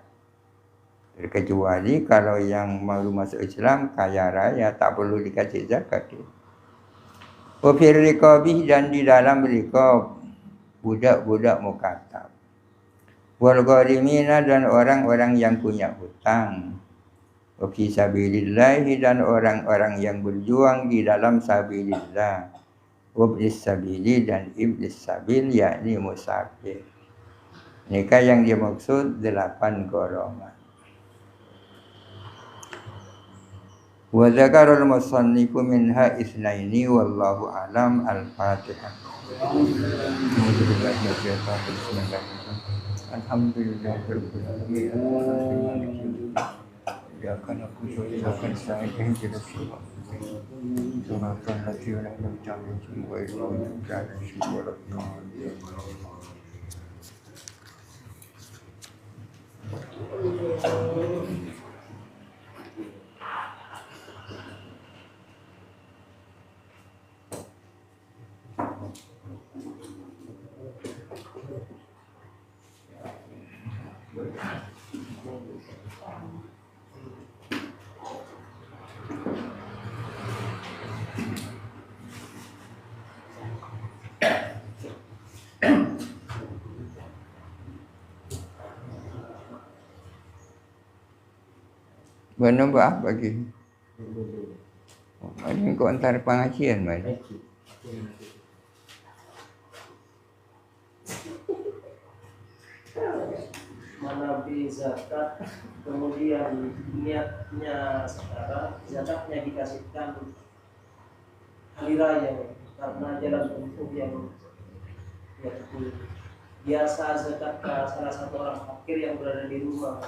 Kecuali kalau yang baru masuk Islam kaya raya, tak perlu dikasih zakat. Wa fir riqabih, dan di dalam riqab, budak-budak mukatab. Wal gharimina, dan orang-orang yang punya hutang. Wa fi sabilillahi, dan orang-orang yang berjuang di dalam sabilillah. Wa bis sabili, dan iblis sabil, yakni musafir. Nikah yang dimaksud 8 golongan. Wa dzakarul musannifu minha itsnaini wallahu alam. Al-Fatihah. Alhamdulillahirabbil alamin. Ya kana kudu ya kan sai ihdinas siratal ladzina an'amta 'alaihim ghairil maghdubi 'alaihim waladdallin. Mana mbak bagi? Ini kok antar pengajian mana? menampi zakat, kemudian niatnya sekarang zakatnya dikasihkan hari raya karena jalan tempuh yang biasa zakat salah satu orang fakir yang berada di rumah,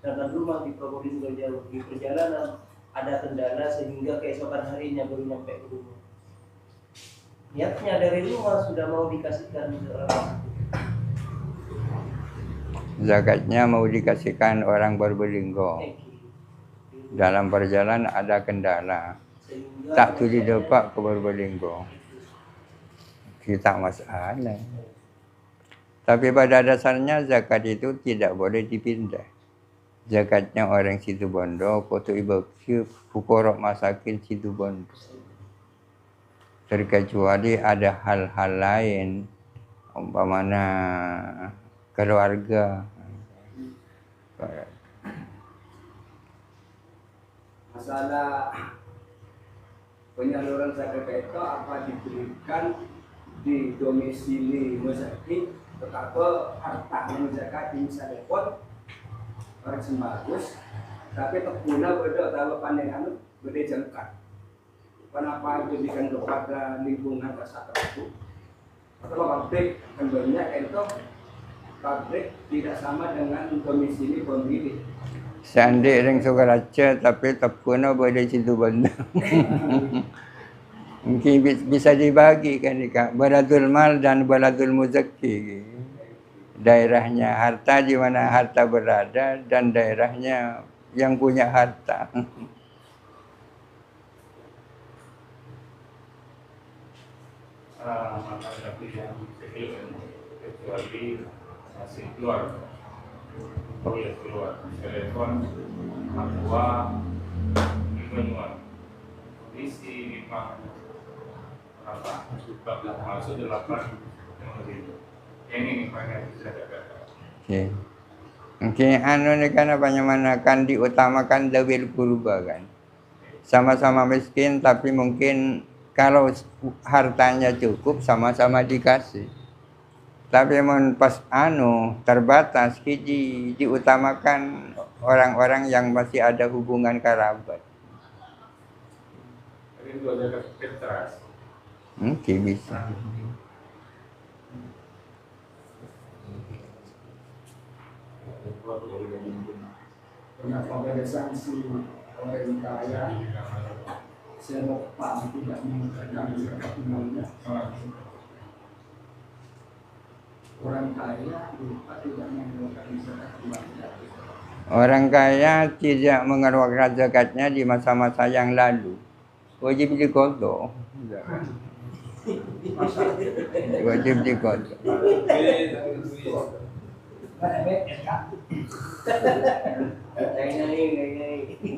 dan rumah di Probolinggo jauh, di perjalanan ada kendala sehingga keesokan harinya baru nyampe ke rumah. Niatnya dari rumah sudah mau dikasihkan ke orang. Zakatnya mau dikasihkan orang Probolinggo. Dalam perjalanan ada kendala, tak tuli dapat ke Probolinggo. Kita masalah. Tapi pada dasarnya zakat itu tidak boleh dipindah. Zakatnya orang Situbondo, foto ibu fukorok masakin Situbondo. Terkecuali ada hal-hal lain, umpamanya keluarga. Masalah penyaluran zakat itu apa diberikan di domisili masyarakat atau harta zakat di misalnya pun orang sembagus, tapi tekuna beda tahu pandangan beda jangka. Kenapa diberikan kepada lingkungan masyarakat itu? Atau pabrik kembalinya itu pabrik tidak sama dengan domisili pemilik. Seandainya orang Sukaraja tapi tekuna beda Situbondo. Mungkin bisa dibagi kan, baladul mal dan baladul muzakki. Daerahnya harta di mana harta berada dan daerahnya yang punya harta. Kecuali masih keluar, boleh keluar. Telepon, aqua, minuman, isi 5 apa? Masuk 8 ini banyak zakat. Okay. Mungkin anu ni kan apa namanya kan diutamakan dawil kurba kan. Sama-sama miskin tapi mungkin kalau hartanya cukup sama-sama dikasih. Tapi pas anu terbatas diutamakan orang-orang yang masih ada hubungan kerabat. Ini dua zakat fitrah. Mungkin bisa. Kenapa ada sanksi orang kaya selepas tidak mengerjakan zakat umumnya? Orang kaya lupa tidak mengeluarkan zakat umumnya. Orang kaya tidak mengeluarkan zakatnya di masa-masa yang lalu. Wajib dikodok. Wajib dikodok.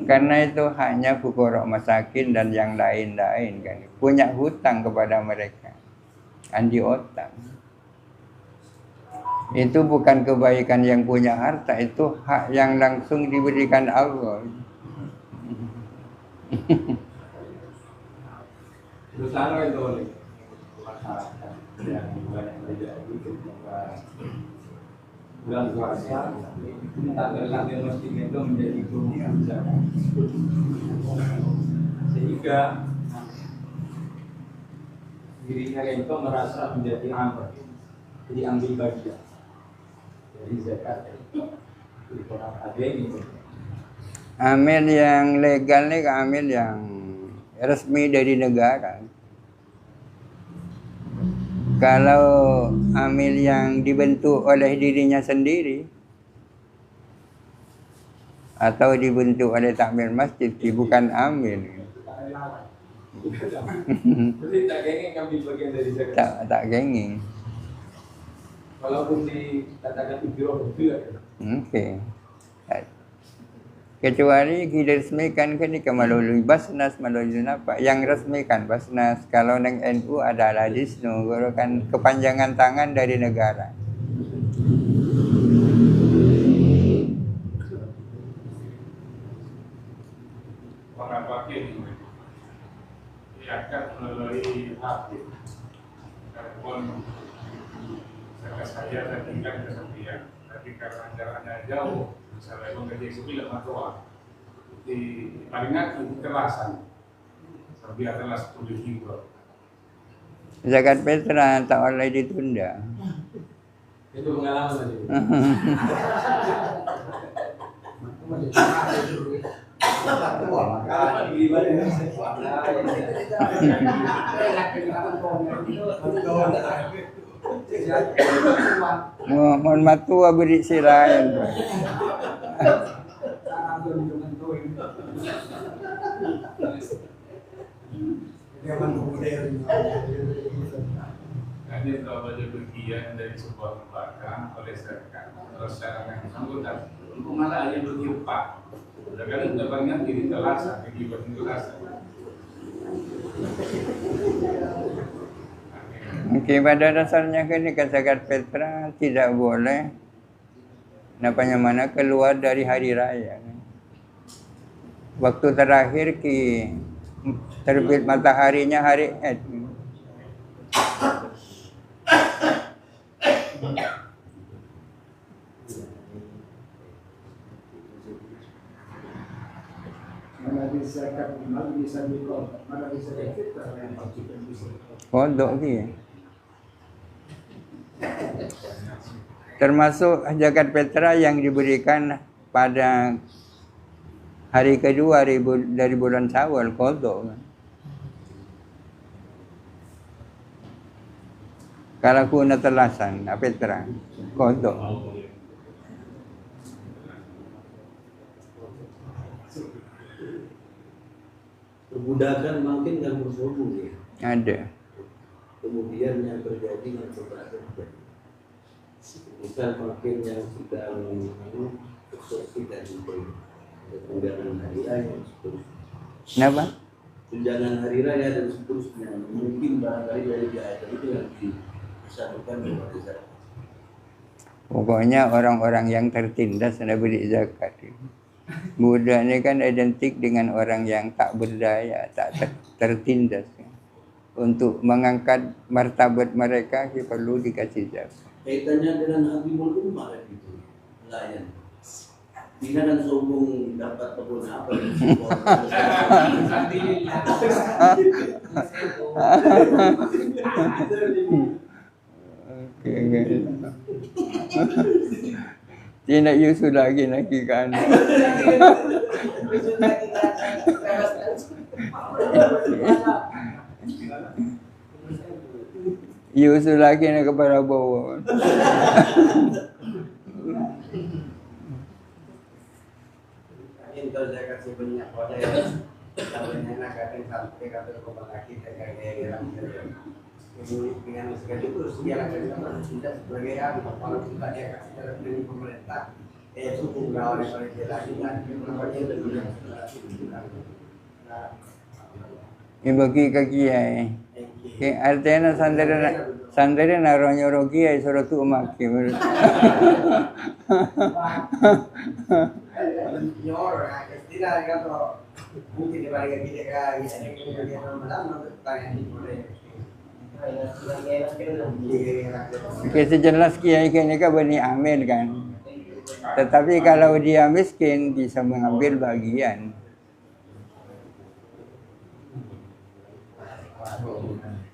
Karena itu hanya fuqara masakin dan yang lain-lain kan. Punya hutang kepada mereka. Andi otang. Itu bukan kebaikan yang punya harta, itu hak yang langsung diberikan Allah. Terutama itu oleh masyarakat yang banyak terjadi ketika bulan puasa, tak terlatih mesti itu menjadi guru zakat, sehingga dirinya itu merasa menjadi amal, jadi ambil bagian dari zakat itu orang ademi. Amil yang legal nih, amil yang resmi dari negara. Kalau amil yang dibentuk oleh dirinya sendiri atau dibentuk oleh takmir masjid, bukan amil. Jadi tak gengeng ambil bagian dari zakat. Tak gengeng. Walaupun dikatakan ujroh juga. Oke. Kecuali diresmikan kan melalui Basnas, melalui apa? Yang resmikan Basnas. Kalau neng NU adalah Disnu, kan kepanjangan tangan dari negara. Orang fakir akan melalui hati. Telepon zakat saya dan tingkat kesepian. tapi karena jaraknya jauh, misalnya emang gaji sebilang matua, di palingan itu kelasan, biar kelas 10 juga. Zakat fitrah tak boleh ditunda. Itu pengalaman tadi. Mohon matua beri sirain. Ini kalau belajar bagian dari sebuah lembaga oleh zakat, terus secara yang bersangkutan, untuk malah hanya berlimpah. Udah kan udah banyak jadi terasa, akibat terasa. Okey, pada dasarnya kan zakat fitrah tidak boleh mana keluar dari hari raya. Waktu terakhir terbit mataharinya hari Eid. Mana bisa mana bisa dikontak, mana bisa fitrah yang bisa. Kodok dia. Termasuk zakat fitrah yang diberikan pada hari kedua dari bulan Syawal, kodok. Kalau kuna telasan, fitrah, kodok. Perbudakan makin kan berhubung ya. Ada. Kemudian yang terjadi yang terjadi. Misal makin yang sedang eksekusi dan tunjangan hari raya dan seterusnya. Kenapa? Tunjangan hari raya dan seterusnya. Mungkin barangkali dari biaya itu yang disatukan dengan zakat. Pokoknya orang-orang yang tertindas ada beri zakat. Budak ni kan identik dengan orang yang tak berdaya, tak tertindas. Untuk mengangkat martabat mereka, perlu dikasih zakat. Kaitannya dengan Habibul Ummah itu, nelayan. Dia kan sombong dapat kebun apa yang Tidak Yusuf lagi kan. Yusuf lagi nak kepada bawah. Ini kalau saya kasih banyak pada kalau enak kadang sampai kata kepala lagi kayak dengan segala itu terus dia akan tidak sebagai kalau kita dia kasih dari pemerintah suku gaul yang paling jelas dan namanya lebih Ini bagi ke kiai. Artinya sandera naronya kiai suruh tu umat kiai. nyor tidak kalau mungkin di balik kita kan ini dia malam tanya di boleh Kisah jelas kiai ini kan Bani Amir kan. Tetapi kalau dia miskin bisa mengambil bagian.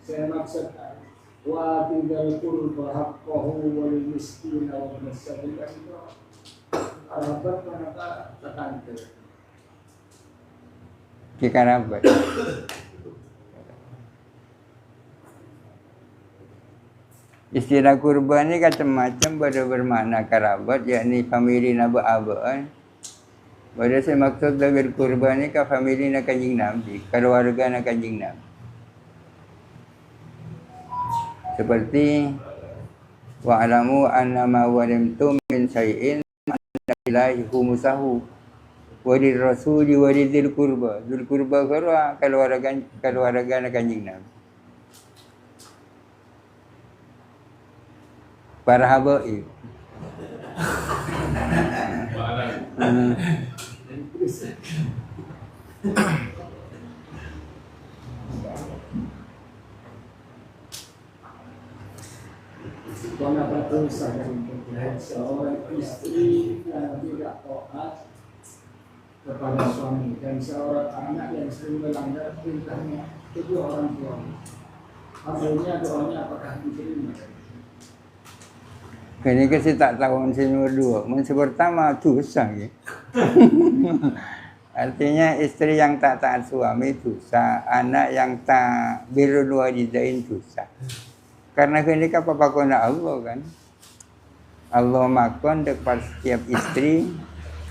Saya maksud wa tinggal qurba haqqahu wal miskin wa masakin itu arabat manakah tertentu. Kikarabat. Istilah kurban ni macam-macam bermakna karabat, yakni famili Nabi Abah. Pada saya maksud dengan kurban ni ke famili nak Kanjeng Nabi, keluarga nak Kanjeng Nabi. Seperti wa'lamu annama walimtum min syai'in anna ilahi humusahu wa lirrasuli wa lidhil kurba. Dzul kurba keluarga nak Kanjeng Nabi. Para habaib. Kau nak berdosa seorang istri yang tidak taat kepada suami dan seorang anak yang sering melanggar perintahnya kedua orang tua. Akhirnya doanya apakah diterima? Kini kasi tak tahu si nomor dua. Yang pertama dosa ya. Artinya istri yang tak taat suami dosa, anak yang tak birrul walidain dosa. Karena kini kan papakona Allah kan. Allah makon kepada setiap istri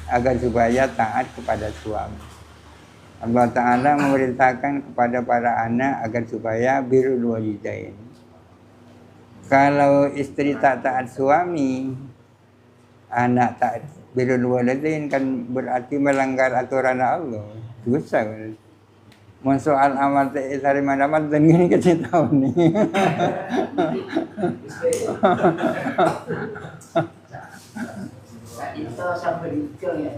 agar supaya taat kepada suami. Allah Ta'ala memerintahkan kepada para anak agar supaya birrul walidain. Kalau istri tak taat suami, anak tak birrul walidain kan berarti melanggar aturan Allah. Dosa. Mun soal amal teh sari mana amal dan gini kasih tahu nih. Itu sampai itu ya.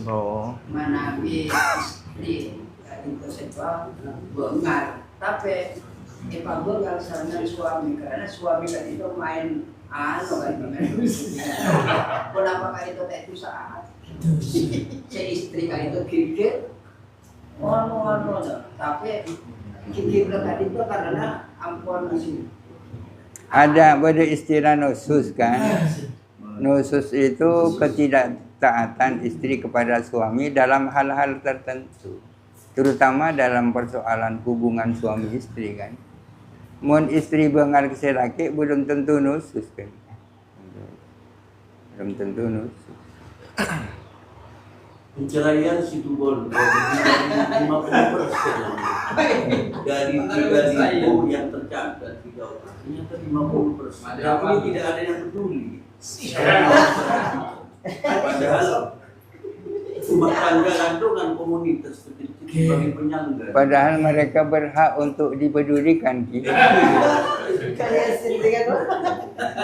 Oh. Manabi istri itu sebab bengar. Tapi bengar sana suami karena suami kan itu main kan kenapa kan itu tak itu saat si istri kan itu kikir tapi kikir kan itu karena ampun masih ada pada istilah nusus kan. Nusus itu ketidaktaatan istri kepada suami dalam hal-hal tertentu. Terutama dalam persoalan hubungan suami istri kan. Mun istri bengar ke laki belum tentu nusus kan. Belum tentu nusus. Penceraian situ bol dari 50% dari 3.000 yang tercatat di Jawa ternyata 50%. Tapi tidak ada yang peduli. Padahal rumah tangga lantungan komunitas kecil sebagai penyangga. Padahal mereka berhak untuk dipedulikan.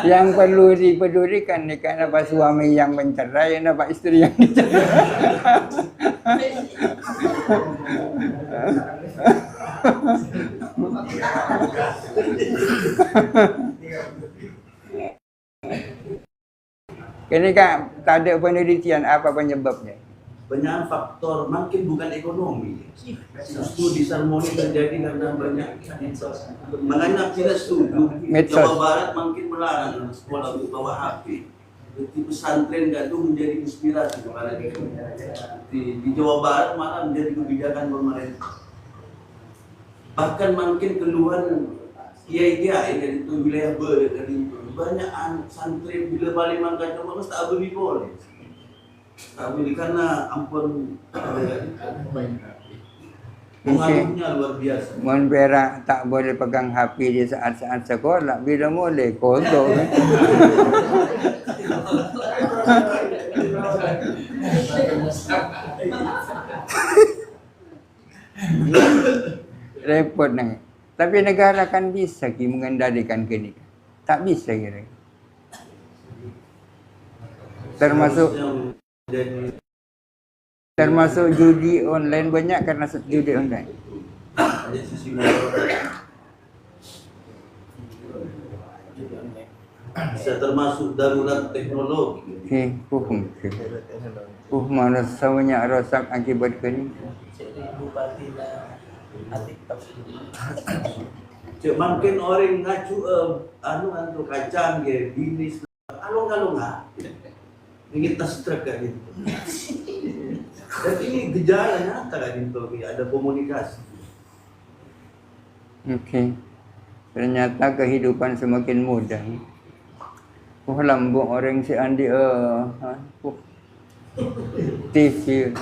Yang perlu dipedulikan nih karena apa suami yang mencerai, apa istri yang dicerai. Ini kan tak ada penelitian apa penyebabnya. Banyak faktor, mungkin bukan ekonomi. Studi sermoni terjadi karena banyak medsos. Makanya kita setuju Jawa Barat mungkin melarang sekolah untuk bawa HP. Jadi pesantren itu menjadi inspirasi kepada kita. Di Jawa Barat malah menjadi kebijakan pemerintah. Bahkan mungkin keluhan kiai-kiai dari itu wilayah dari banyak santri bila balik mangkat cuma tak beli boleh. Tak beli karena ampun pengaruhnya luar biasa. Mun berak tak boleh pegang HP di saat-saat sekolah, bila boleh kotor. Repot nih. Tapi negara kan bisa mengendalikan ini. Tak bisa kira. Termasuk judi online banyak karena judi online. Bisa termasuk darurat teknologi. Hukum. Mana banyak rosak akibat ini. Makin orang ngacu untuk kacang ya bisnis kalau nggak ingin tas truk kan itu. Dan ini gejala nyata kan itu ada komunikasi. Oke. Ternyata kehidupan semakin mudah. Lambung orang si Andi TV.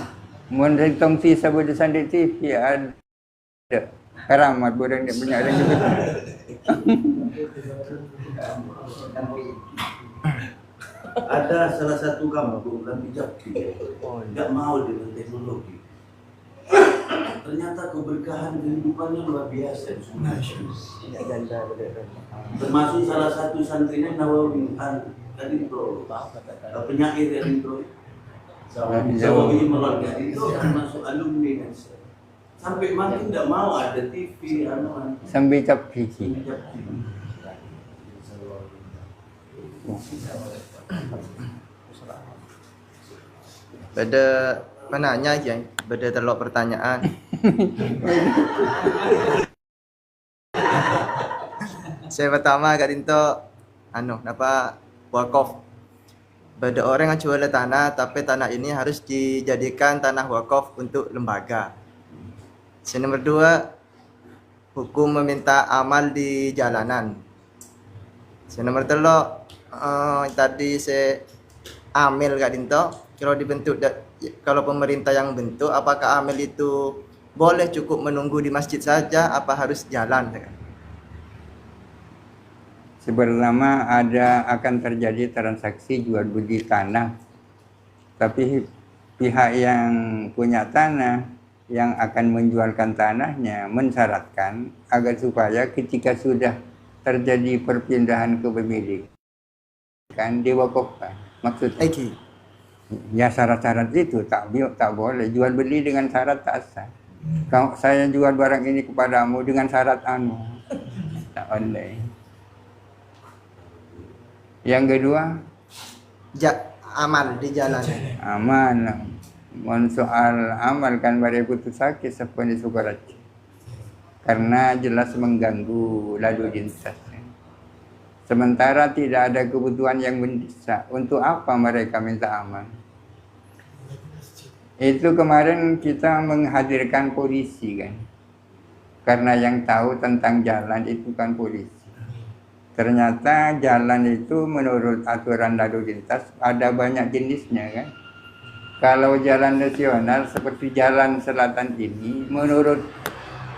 Mun tong si sabu di sandi TV ada. Keramat orang dia punya orang juga. Ada salah satu kampung Lambi Japti nggak mau dengan teknologi. Ternyata keberkahan kehidupannya luar biasa. Termasuk salah satu santrinya Nawawi tadi itu penyair yang itu Nawawi Melarga itu termasuk alumni kan. Sampai makin tidak mau ada TV sampai cap gigi. Beda penanya yang beda telok pertanyaan. Saya pertama kat itu napa wakaf. Beda orang yang jual tanah, tapi tanah ini harus dijadikan tanah wakaf untuk lembaga. Yang nomor 2, hukum meminta amal di jalanan. Yang nomor 3, tadi saya amil kat itu. Kalau dibentuk, kalau pemerintah yang bentuk, apakah amil itu boleh cukup menunggu di masjid saja, apa harus jalan? Pertama akan terjadi transaksi jual beli tanah, tapi pihak yang punya tanah yang akan menjualkan tanahnya mensyaratkan agar supaya ketika sudah terjadi perpindahan kepemilikan diwakafkan. Maksudnya ya syarat-syarat itu tak boleh jual beli dengan syarat tak sah. Kalau saya jual barang ini kepadamu dengan syarat tak boleh. Yang kedua, amal di jalan. Amal. Soal amal kan pada putus sakit sepenuh sukarat. Karena jelas mengganggu lalu lintas. Sementara tidak ada kebutuhan yang mendesak. Untuk apa mereka minta amal? Itu kemarin kita menghadirkan polisi kan. Karena yang tahu tentang jalan itu kan polisi. Ternyata jalan itu menurut aturan lalu lintas ada banyak jenisnya kan. Kalau jalan nasional seperti jalan selatan ini menurut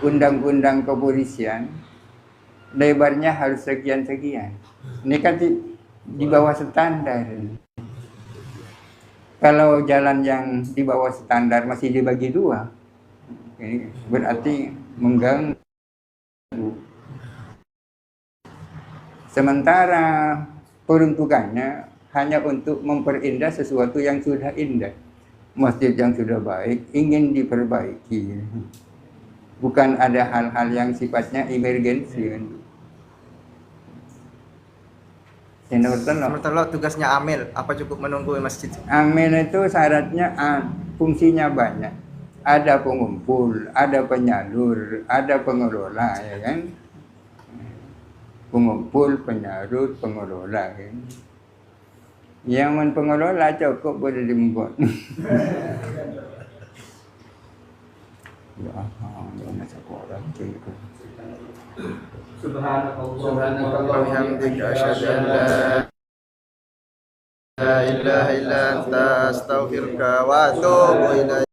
undang-undang kepolisian lebarnya harus sekian-sekian. Ini kan di bawah standar. Kalau jalan yang di bawah standar masih dibagi 2, ini berarti mengganggu. Sementara peruntukannya hanya untuk memperindah sesuatu yang sudah indah. Masjid yang sudah baik ingin diperbaiki. Bukan ada hal-hal yang sifatnya emergensi. Nomor telok tugasnya amil, apa cukup menunggu masjid? Amil itu syaratnya fungsinya banyak. Ada pengumpul, ada penyalur, ada pengelola, ya kan? Pengumpul, penyalur, pengelola, kan? Yang pengelola cukup boleh dimbuat. Subhanallah wa bihamdika asyhadu an la ilaha illa anta astaghfiruka wa atubu ilaik.